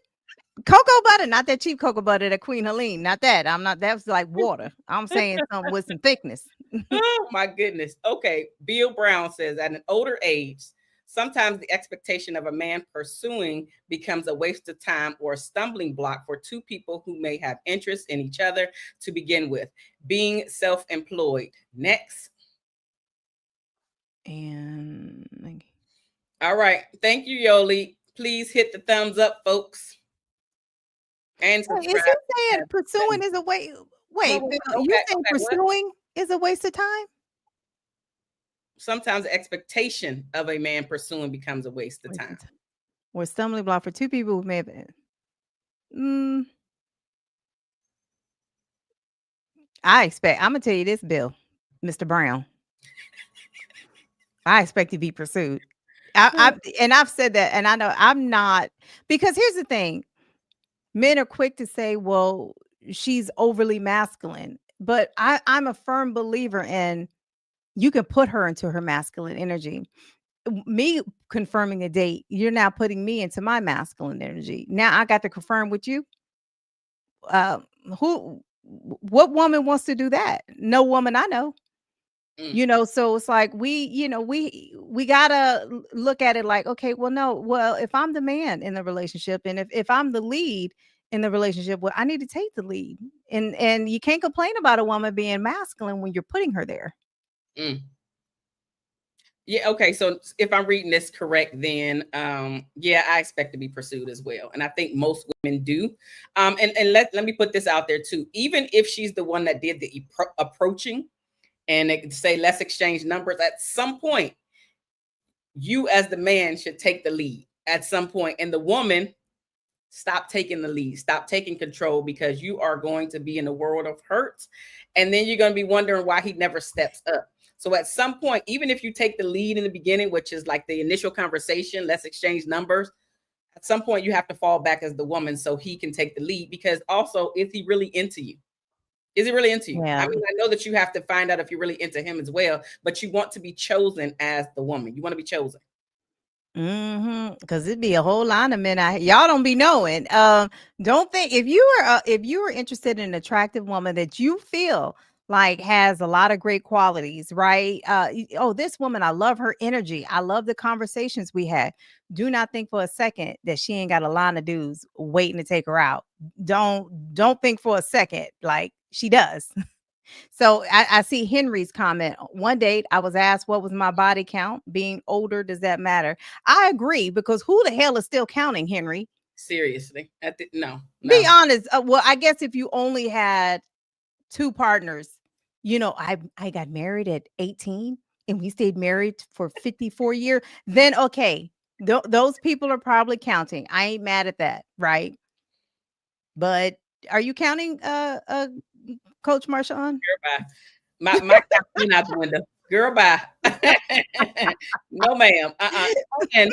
Cocoa butter, not that cheap cocoa butter, that Queen Helene, not that. I'm not. That's like water. I'm saying something with some thickness. Oh my goodness. Okay. Bill Brown says at an older age, sometimes the expectation of a man pursuing becomes a waste of time or a stumbling block for two people who may have interest in each other to begin with. Being self employed. Next. And All right. Thank you, Yoli. Please hit the thumbs up, folks. And is subscribe. he saying pursuing is a waste? Wait, Bill, you Okay. saying Okay. What? pursuing is a waste of time? Sometimes the expectation of a man pursuing becomes a waste of Waste time. of time. Or stumbling block for two people who may have been. I'm gonna tell you this, Bill, Mr. Brown. I expect to be pursued. I've said that, and I know I'm not, because here's the thing: men are quick to say, "Well, she's overly masculine," but I'm a firm believer in you can put her into her masculine energy. Me confirming a date, you're now putting me into my masculine energy. Now I got to confirm with you. Uh, who? What woman wants to do that? No woman I know. So it's like we gotta look at it like, okay, well, no, well, if I'm the man in the relationship, and if I'm the lead in the relationship, well, I need to take the lead, and you can't complain about a woman being masculine when you're putting her there. Yeah, okay. So if I'm reading this correct, then yeah, I expect to be pursued as well. And I think most women do. And let me put this out there too. Even if she's the one that did the approaching, and they could say let's exchange numbers, at some point, you as the man should take the lead at some point. And the woman, stop taking the lead, stop taking control, because you are going to be in a world of hurt. And then you're going to be wondering why he never steps up. So at some point, even if you take the lead in the beginning, which is like the initial conversation, let's exchange numbers, at some point you have to fall back as the woman so he can take the lead. Because also, is he really into you? Is he really into you? Yeah. I mean, I know that you have to find out if you're really into him as well, but you want to be chosen as the woman. You want to be chosen. Because it'd be a whole line of men out here. Y'all don't be knowing. Don't think if you were interested in an attractive woman that you feel like has a lot of great qualities, right? Oh, this woman, I love her energy. I love the conversations we had. Do not think for a second that she ain't got a line of dudes waiting to take her out. Don't think for a second like she does. So I see Henry's comment. One date, I was asked what was my body count. Being older, does that matter? I agree, because who the hell is still counting, Henry? Seriously. No. Be honest. Well, I guess if you only had two partners, I got married at 18 and we stayed married for 54 years, then okay. Those people are probably counting. I ain't mad at that, right? But are you counting Coach Marshaun? Girl, bye. My count went out the window. Girl, bye. No, ma'am. And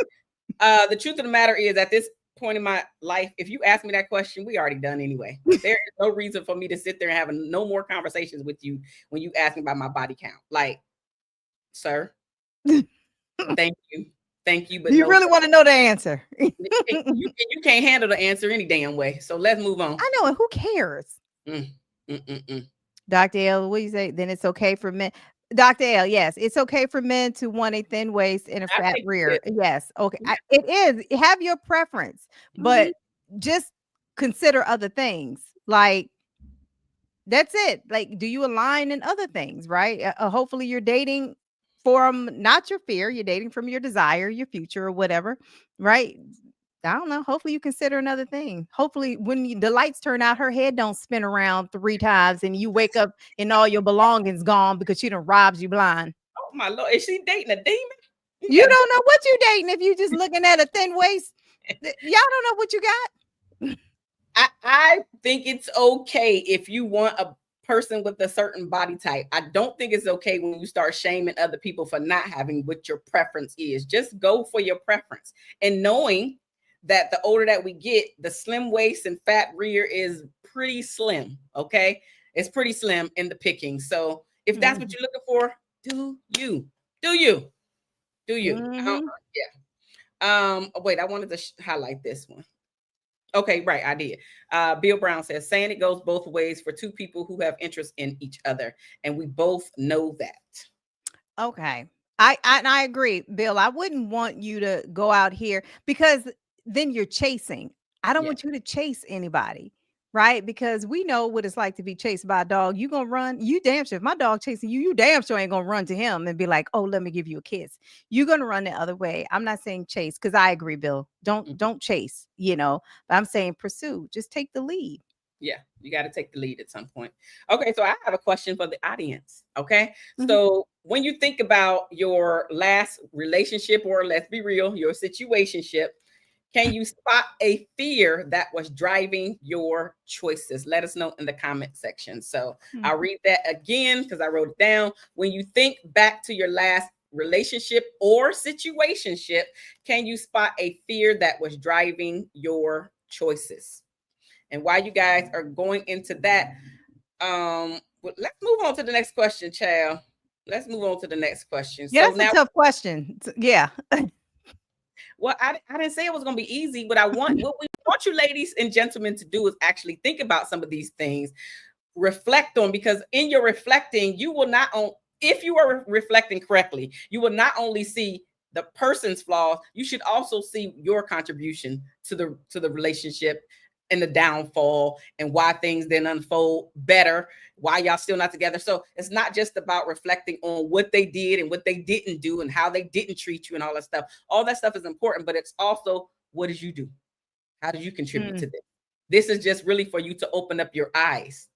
the truth of the matter is, at this point in my life, if you ask me that question, we already done anyway. There is no reason for me to sit there and have no more conversations with you when you ask me about my body count. Like, sir, thank you. Thank you. But Do you no, really want to know the answer? you can't handle the answer any damn way. So let's move on. I know, and who cares? Dr. L, what do you say? Then it's okay for men. Dr. L, yes, it's okay for men to want a thin waist and a fat rear. Yes, okay. It is. Have your preference, but just consider other things. Like, that's it. Like, do you align in other things, right? Hopefully you're dating from not your fear, you're dating from your desire, your future, or whatever, right? I don't know. Hopefully you consider another thing. Hopefully when the lights turn out, her head don't spin around 3 times and you wake up and all your belongings gone because she done robbed you blind. Oh my Lord. Is she dating a demon? You don't know what you dating if you just looking at a thin waist. Y'all don't know what you got. I think it's okay if you want a person with a certain body type. I don't think it's okay when you start shaming other people for not having what your preference is. Just go for your preference. And knowing that the older that we get, the slim waist and fat rear is pretty slim. Okay. It's pretty slim in the picking. So if that's what you're looking for, do you. Yeah. Wait, I wanted to highlight this one. Okay, right, I did. Bill Brown says, saying it goes both ways for two people who have interest in each other, and we both know that. Okay. I agree, Bill. I wouldn't want you to go out here because then you're chasing. I don't Yeah. want you to chase anybody, right? Because we know what it's like to be chased by a dog. You gonna run, you damn sure. If my dog chasing you, you damn sure ain't gonna run to him and be like, oh, let me give you a kiss. You're gonna run the other way. I'm not saying chase, because I agree, Bill. Mhm. Don't chase, but I'm saying pursue. Just take the lead. Yeah, you got to take the lead at some point. Okay, so I have a question for the audience. Okay, Mhm. so when you think about your last relationship, or let's be real, your situationship, can you spot a fear that was driving your choices? Let us know in the comment section. So Mhm. I'll read that again because I wrote it down. When you think back to your last relationship or situationship, can you spot a fear that was driving your choices? And while you guys are going into that, let's move on to the next question, child. Let's move on to the next question. Yeah, So that's a now, tough question. Yeah. well, I didn't say it was going to be easy, but what we want you ladies and gentlemen to do is actually think about some of these things, reflect on, because in your reflecting, you will not on if you are reflecting correctly, you will not only see the person's flaws, you should also see your contribution to the relationship and the downfall, and why things didn't unfold better, why y'all still not together. So it's not just about reflecting on what they did and what they didn't do and how they didn't treat you and all that stuff. All that stuff is important, but it's also, what did you do? How did you contribute to Mm. this? This is just really for you to open up your eyes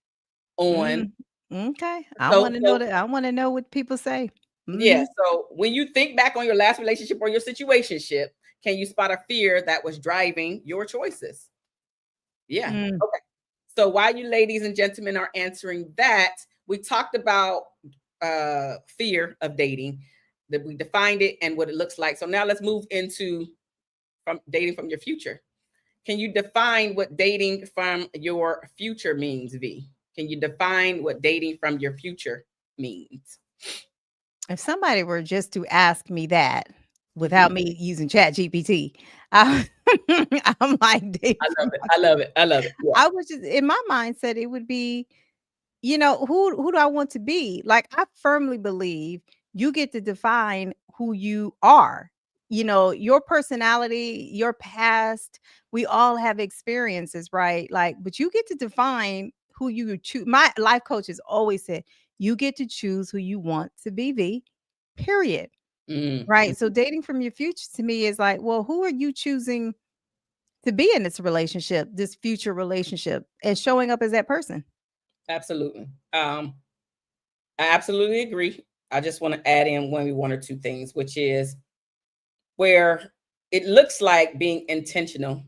on. Mm. Okay. I So wanna know so that. I wanna know what people say. yeah, Mhm. so when you think back on your last relationship or your situationship, can you spot a fear that was driving your choices? Yeah. Mm. Okay. So while you ladies and gentlemen are answering that, we talked about fear of dating, that we defined it and what it looks like. So now let's move into from dating from your future. Can you define what dating from your future means, V? Can you define what dating from your future means? If somebody were just to ask me that Mhm. without me using ChatGPT, I I'm like, I dating love from it. my I love future. it. I love it. Yeah. I was just in my mindset, it would be, who do I want to be? Like, I firmly believe you get to define who you are. Your personality, your past, we all have experiences, right? Like, but you get to define who you choose. My life coach has always said, you get to choose who you want to be, V. Period. Mm, Right. So mhm. dating from your future to me is like, well, who are you choosing to be in this relationship, this future relationship, and showing up as that person? Absolutely. I absolutely agree. I just want to add in maybe one or two things, which is where it looks like being intentional,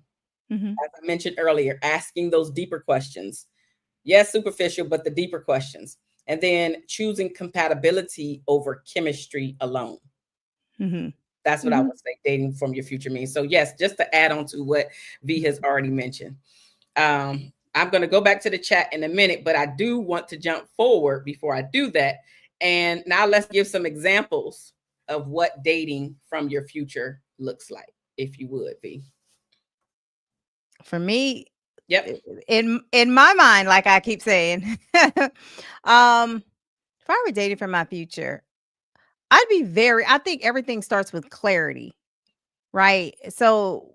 Mhm. as I mentioned earlier, asking those deeper questions. Yes, superficial, but the deeper questions. And then choosing compatibility over chemistry alone. Mhm. That's what I Mhm. would say dating from your future means. So, yes, just to add on to what V has already mentioned. I'm going to go back to the chat in a minute, but I do want to jump forward before I do that. And now let's give some examples of what dating from your future looks like, if you would, V. For me, Yep. in my mind, like I keep saying, um, if I were dating from my future, I think everything starts with clarity. Right? So,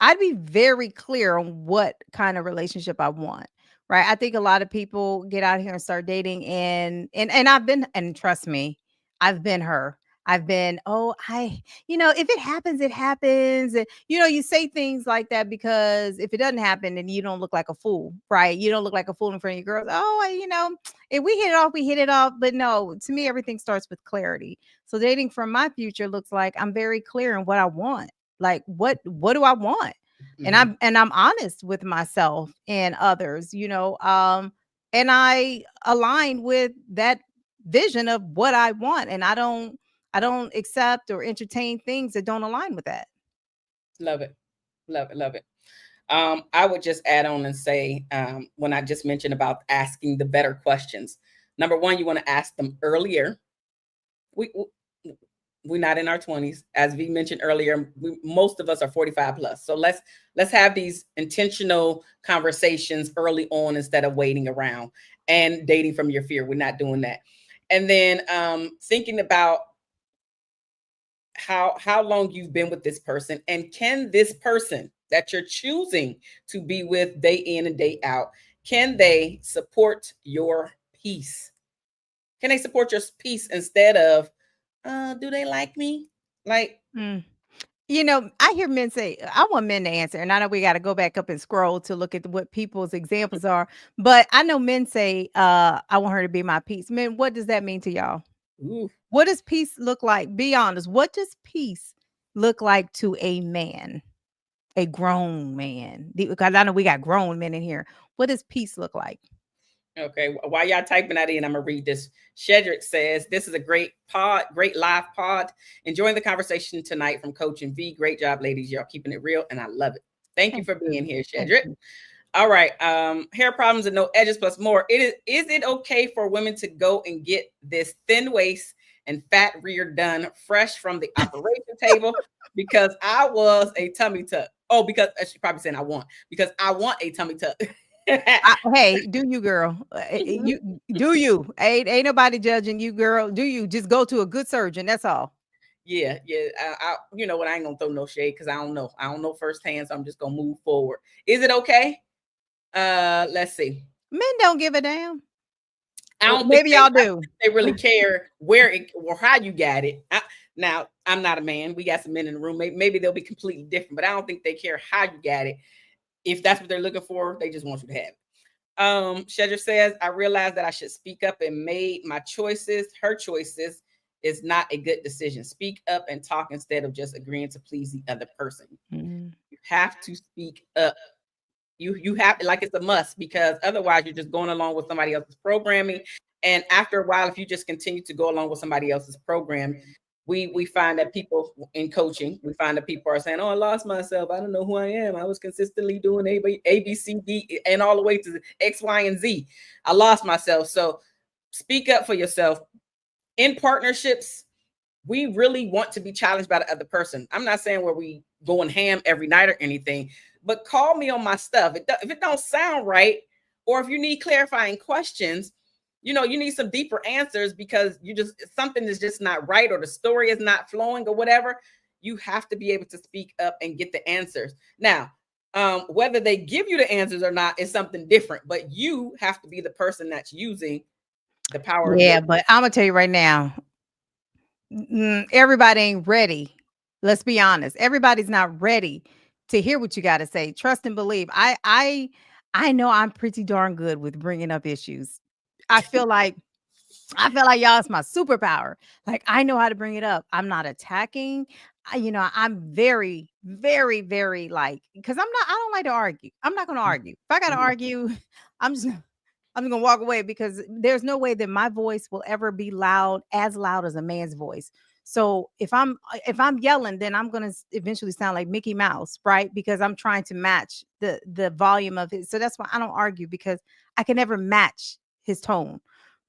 I'd be very clear on what kind of relationship I want, right? I think a lot of people get out here and start dating, and I've been, and trust me, I've been her. I've been, "Oh, if it happens, it happens." And you say things like that because if it doesn't happen, then you don't look like a fool, right? You don't look like a fool in front of your girls. "Oh, if we hit it off, we hit it off." But no, to me everything starts with clarity. So dating from my future looks like I'm very clear on what I want. Like, what do I want? And Mhm. I'm honest with myself and others, and I align with that vision of what I want, and I don't accept or entertain things that don't align with that. Love it. Love it. Love it. I would just add on and say, when I just mentioned about asking the better questions, number one, you want to ask them earlier. We we're not in our 20s. As we mentioned earlier, most of us are 45 plus. So let's have these intentional conversations early on instead of waiting around and dating from your fear. We're not doing that. And then thinking about how long you've been with this person, and can this person that you're choosing to be with day in and day out, can they support your peace? Can they support your peace instead of do they like me? Like, Mm. You know, I hear men say, I want men to answer. And I know we got to go back up and scroll to look at what people's examples are. But I know men say, I want her to be my peace. Men, what does that mean to y'all? ooh, What does peace look like? Be honest. What does peace look like to a man, a grown man? Because I know we got grown men in here. What does peace look like? okay. While y'all typing that in, I'm gonna read this. Shedrick says, "This is a great pod, great live pod. Enjoying the conversation tonight from Coach and V. Great job, ladies. Y'all keeping it real, and I love it. Thank you Thank for you. being here, Thank Shedrick." you. All right. Hair problems and no edges plus more. Is it okay for women to go and get this thin waist and fat rear done fresh from the operation table? Because I was a tummy tuck. Oh, because she probably saying I want, because I want a tummy tuck. Hey, do you, girl? You do you? Ain't nobody judging you, girl. Do you just go to a good surgeon? That's all. Yeah, yeah. You know what? I ain't gonna throw no shade because I don't know. I don't know firsthand, so I'm just gonna move forward. Is it okay? Let's see. Men don't give a damn. I don't think Maybe they. y'all I don't do. think they really care where it or how you got it. Now, I'm not a man. We got some men in the room. Maybe they'll be completely different, but I don't think they care how you got it. If that's what they're looking for, they just want you to have it. Shedra says, I realized that I should speak up and made my choices. Her choices is not a good decision. Speak up and talk instead of just agreeing to please the other person. Mm. You have to speak up. You have, like, it's a must, because otherwise you're just going along with somebody else's programming. And after a while, if you just continue to go along with somebody else's program, we find that people in coaching, we find that people are saying, oh, I lost myself, I don't know who I am, I was consistently doing A B C D and all the way to X Y and Z, I lost myself. So speak up for yourself. In partnerships, we really want to be challenged by the other person. I'm not saying where we going ham every night or anything, but call me on my stuff. If it don't sound right, or if you need clarifying questions, you need some deeper answers because you just, something is just not right, or the story is not flowing or whatever. You have to be able to speak up and get the answers. Now, whether they give you the answers or not is something different, but you have to be the person that's using the power of your. Yeah, but I'm gonna tell you right now, everybody ain't ready. Let's be honest. Everybody's not ready to hear what you got to say. Trust and believe. I know I'm pretty darn good with bringing up issues. I feel like y'all is my superpower. Like I know how to bring it up. I'm not attacking. I'm very, very, very like because I don't like to argue. I'm not gonna argue. If I gotta argue, I'm just gonna walk away because there's no way that my voice will ever be as loud as a man's voice. So if I'm yelling, then I'm gonna eventually sound like Mickey Mouse, right? Because I'm trying to match the volume of it. So that's why I don't argue because I can never match his tone,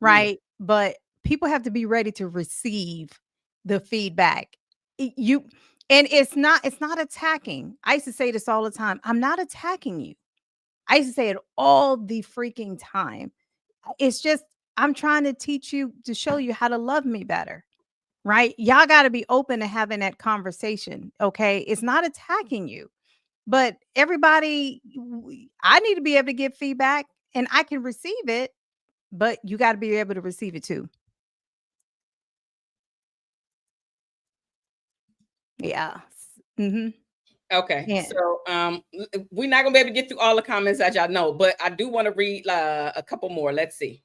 Yeah. right? But people have to be ready to receive the feedback. You and it's not attacking. I used to say this all the time. I'm not attacking you. I used to say it all the freaking time. It's just I'm trying to teach you to show you how to love me better. Right? Y'all got to be open to having that conversation. Okay. It's not attacking you, but I need to be able to give feedback and I can receive it, but you got to be able to receive it too. Yeah. Mm-hmm. Okay, Yeah. so we're not gonna be able to get through all the comments, as y'all know, but I do want to read a couple more. Let's see,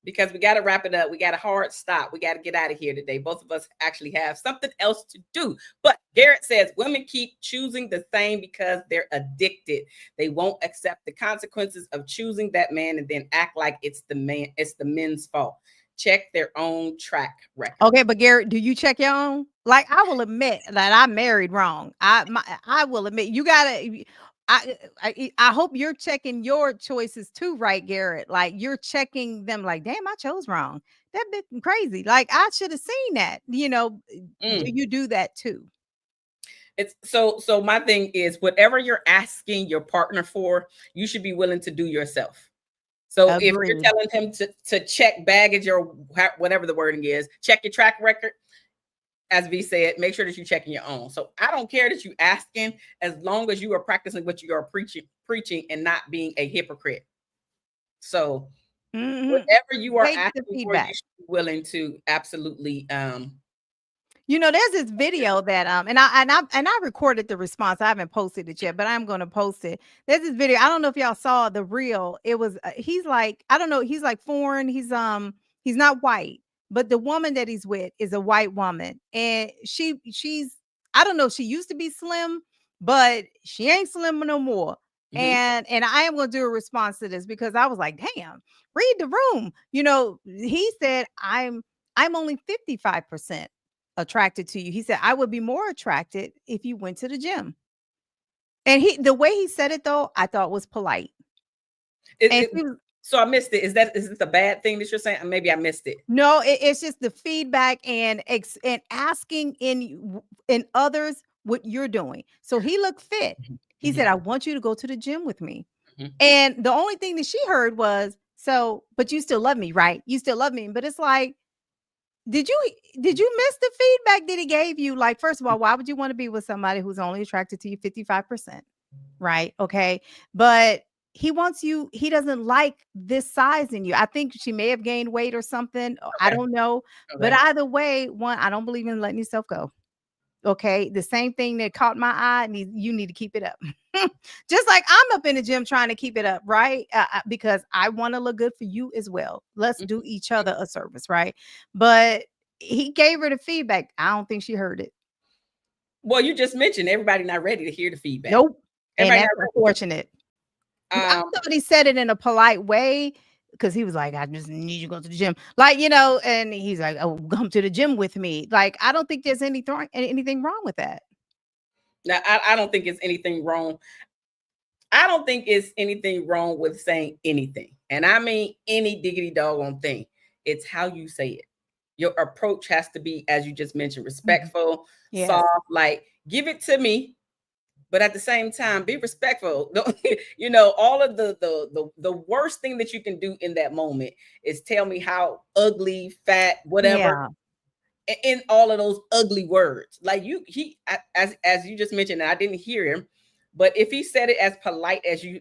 because we got to wrap it up. We got a hard stop. We got to get out of here today. Both of us actually have something else to do. But Garrett says women keep choosing the same because they're addicted. They won't accept the consequences of choosing that man and then act like it's the men's fault. Check their own track record. Okay, but Garrett, do you check your own? Like, I will admit that I married wrong. I will admit you gotta. I hope you're checking your choices too, right, Garrett? Like you're checking them. Like, damn, I chose wrong. that bit crazy. Like, I should have seen that. Do Mm. you do that too? It's so my thing is whatever you're asking your partner for, you should be willing to do yourself. So if you're Agreed. telling him to check baggage or whatever the wording is, check your track record, as V said, make sure that you're checking your own. So I don't care that you asking, as long as you are practicing what you are preaching and not being a hypocrite. So Mhm. whatever you are Take the asking for, you feedback. should be willing to absolutely There's this video that and I recorded the response. I haven't posted it yet, but I'm going to post it. There's this video. I don't know if y'all saw the reel. It was he's like, I don't know, he's like foreign. He's not white, but the woman that he's with is a white woman, and she's, I don't know, she used to be slim, but she ain't slim no more. mhm. And I am going to do a response to this because I was like, damn, read the room. He said, I'm only 55% attracted to you. He said, I would be more attracted if you went to the gym. And the way he said it though, I thought was polite. And she was, So I missed it. Is this a bad thing that you're saying? Maybe I missed it. no, it's just the feedback and asking in others what you're doing. So he looked fit. Mhm, He mhm, said, I want you to go to the gym with me. mhm. And the only thing that she heard was, so, but you still love me, right? You still love me. But it's like, Did you did you miss the feedback that he gave you? Like, first of all, why would you want to be with somebody who's only attracted to you 55%? Right? Okay. But he doesn't like this size in you. I think she may have gained weight or something. I Okay. don't know. But Okay. either way, one, I don't believe in letting yourself go. Okay. The same thing that caught my eye, you need to keep it up. Just like I'm up in the gym trying to keep it up, right? Because I want to look good for you as well. Let's Mhm. do each other a service, right? But he gave her the feedback. I don't think she heard it. Well, you just mentioned everybody not ready to hear the feedback. Nope. And Everybody that's not ready. unfortunate. I thought he said it in a polite way because he was like, I just need you to go to the gym. Like, and he's like, oh, come to the gym with me. Like, I don't think there's anything wrong with that. Now, I don't think it's anything wrong. I don't think it's anything wrong with saying anything. And I mean any diggity doggone thing. It's how you say it. Your approach has to be, as you just mentioned, Mhm. respectful, Yes. soft, like give it to me, but at the same time, be respectful. All of the worst thing that you can do in that moment is tell me how ugly, fat, whatever, Yeah. in all of those ugly words. Like as you just mentioned, and I didn't hear him, but if he said it as polite as you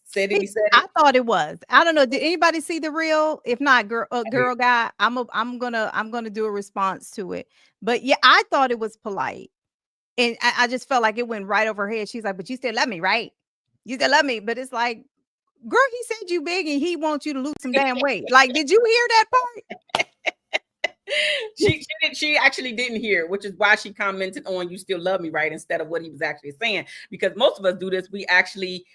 said it, he said I it. thought it was. I don't know. Did anybody see the reel? If not, I did. girl guy, I'm gonna do a response to it. But yeah, I thought it was polite, and I just felt like it went right over her head. She's like, "But you still love me, right? You still love me." But it's like, girl, he said you big, and he wants you to lose some damn weight. Like, did you hear that part? She actually didn't hear, which is why she commented on "You still love me," right, instead of what he was actually saying. Because most of us do this. We actually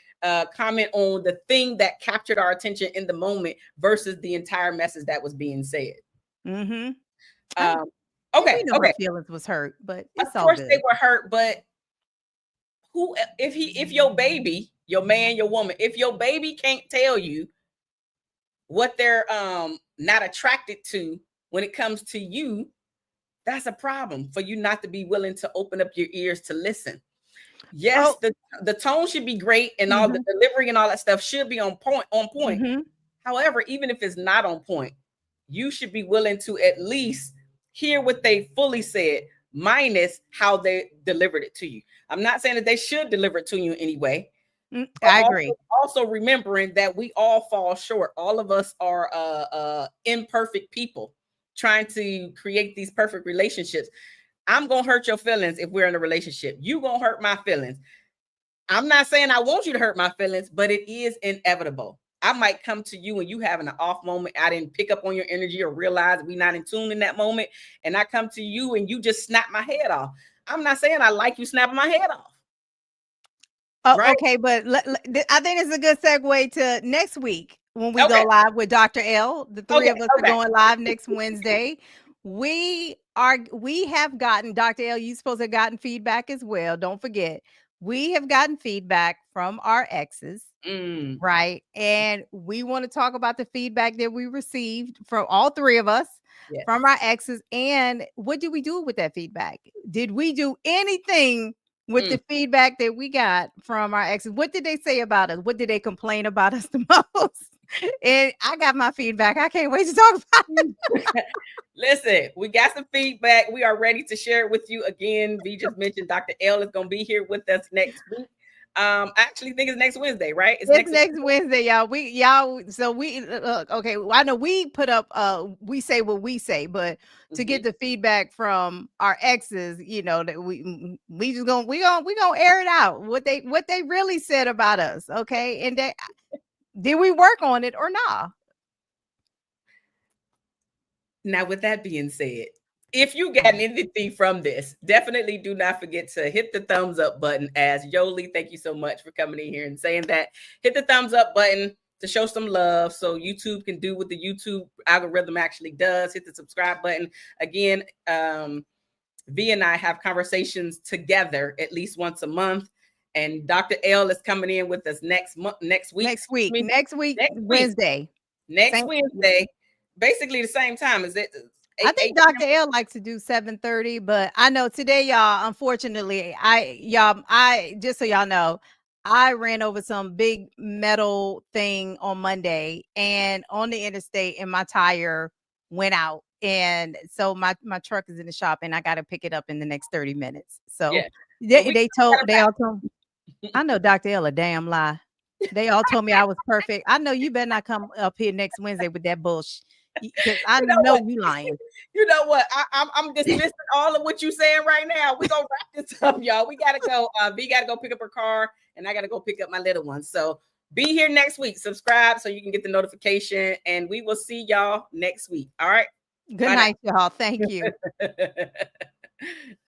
comment on the thing that captured our attention in the moment versus the entire message that was being said. Mm-hmm. Um, And okay, we know her okay. feelings was hurt, but Of it's all course they good. were hurt, but who if your baby, your man, your woman, if your baby can't tell you what they're not attracted to when it comes to you, that's a problem for you not to be willing to open up your ears to listen. Yes, Oh, the tone should be great and all the mm-hmm, delivery and all that stuff should be on point. mm-hmm. However, even if it's not on point, you should be willing to at least hear what they fully said, minus how they delivered it to you. I'm not saying that they should deliver it to you anyway, but I also, agree. also remembering that we all fall short. All of us are imperfect people trying to create these perfect relationships. I'm gonna hurt your feelings if we're in a relationship. You gonna hurt my feelings. I'm not saying I want you to hurt my feelings, but it is inevitable. I might come to you and you having an off moment. I didn't pick up on your energy or realize we not in tune in that moment. And I come to you and you just snap my head off. I'm not saying I like you snapping my head off, Oh, right? okay, but I think it's a good segue to next week when we go Okay, live with Dr. L. The three okay, of us are okay. going live next Wednesday. We have gotten Dr. L. You supposed to have gotten feedback as well. Don't forget. we have gotten feedback from our exes. Mm, Right. And we want to talk about the feedback that we received from all three of us, from yes. our exes. And what did we do with that feedback? Did we do anything with Mm. the feedback that we got from our exes? What did they say about us? What did they complain about us the most? And I got my feedback. I can't wait to talk about it. Listen, we got some feedback. We are ready to share it with you again. We just mentioned Dr. L is going to be here with us next week. I actually think it's next Wednesday, right? It's It's next next Wednesday. Wednesday, y'all. So we okay. I know we put up. We say what we say, but to Mhm. get the feedback from our exes, that we just gonna air it out what they really said about us. Okay, and did we work on it or not? Now, with that being said, if you got anything from this, definitely do not forget to hit the thumbs up button. As Yoli, thank you so much for coming in here and saying that. Hit the thumbs up button to show some love so YouTube can do what the YouTube algorithm actually does. Hit the subscribe button. Again, V and I have conversations together at least once a month. And Dr. L is coming in with us next week. Next week, Next week, Wednesday. next Same. Wednesday, basically the same time. Is it I 8 think 8 Dr. L likes to do 7:30, but I know today, y'all, unfortunately, I just so y'all know, I ran over some big metal thing on Monday and on the interstate and my tire went out. And so my truck is in the shop and I got to pick it up in the next 30 minutes. So Yeah. But they all told I know Dr. L a damn lie. They all told me I was perfect. I know you better not come up here next Wednesday with that bullshit because I you know what? know you lying. You know what? I'm dismissing all of what you're saying right now. We're gonna wrap this up, y'all. We gotta go. B gotta go pick up her car, and I gotta go pick up my little one. So be here next week. Subscribe so you can get the notification, and we will see y'all next week. All right. Good Bye night, y'all. Thank you. now.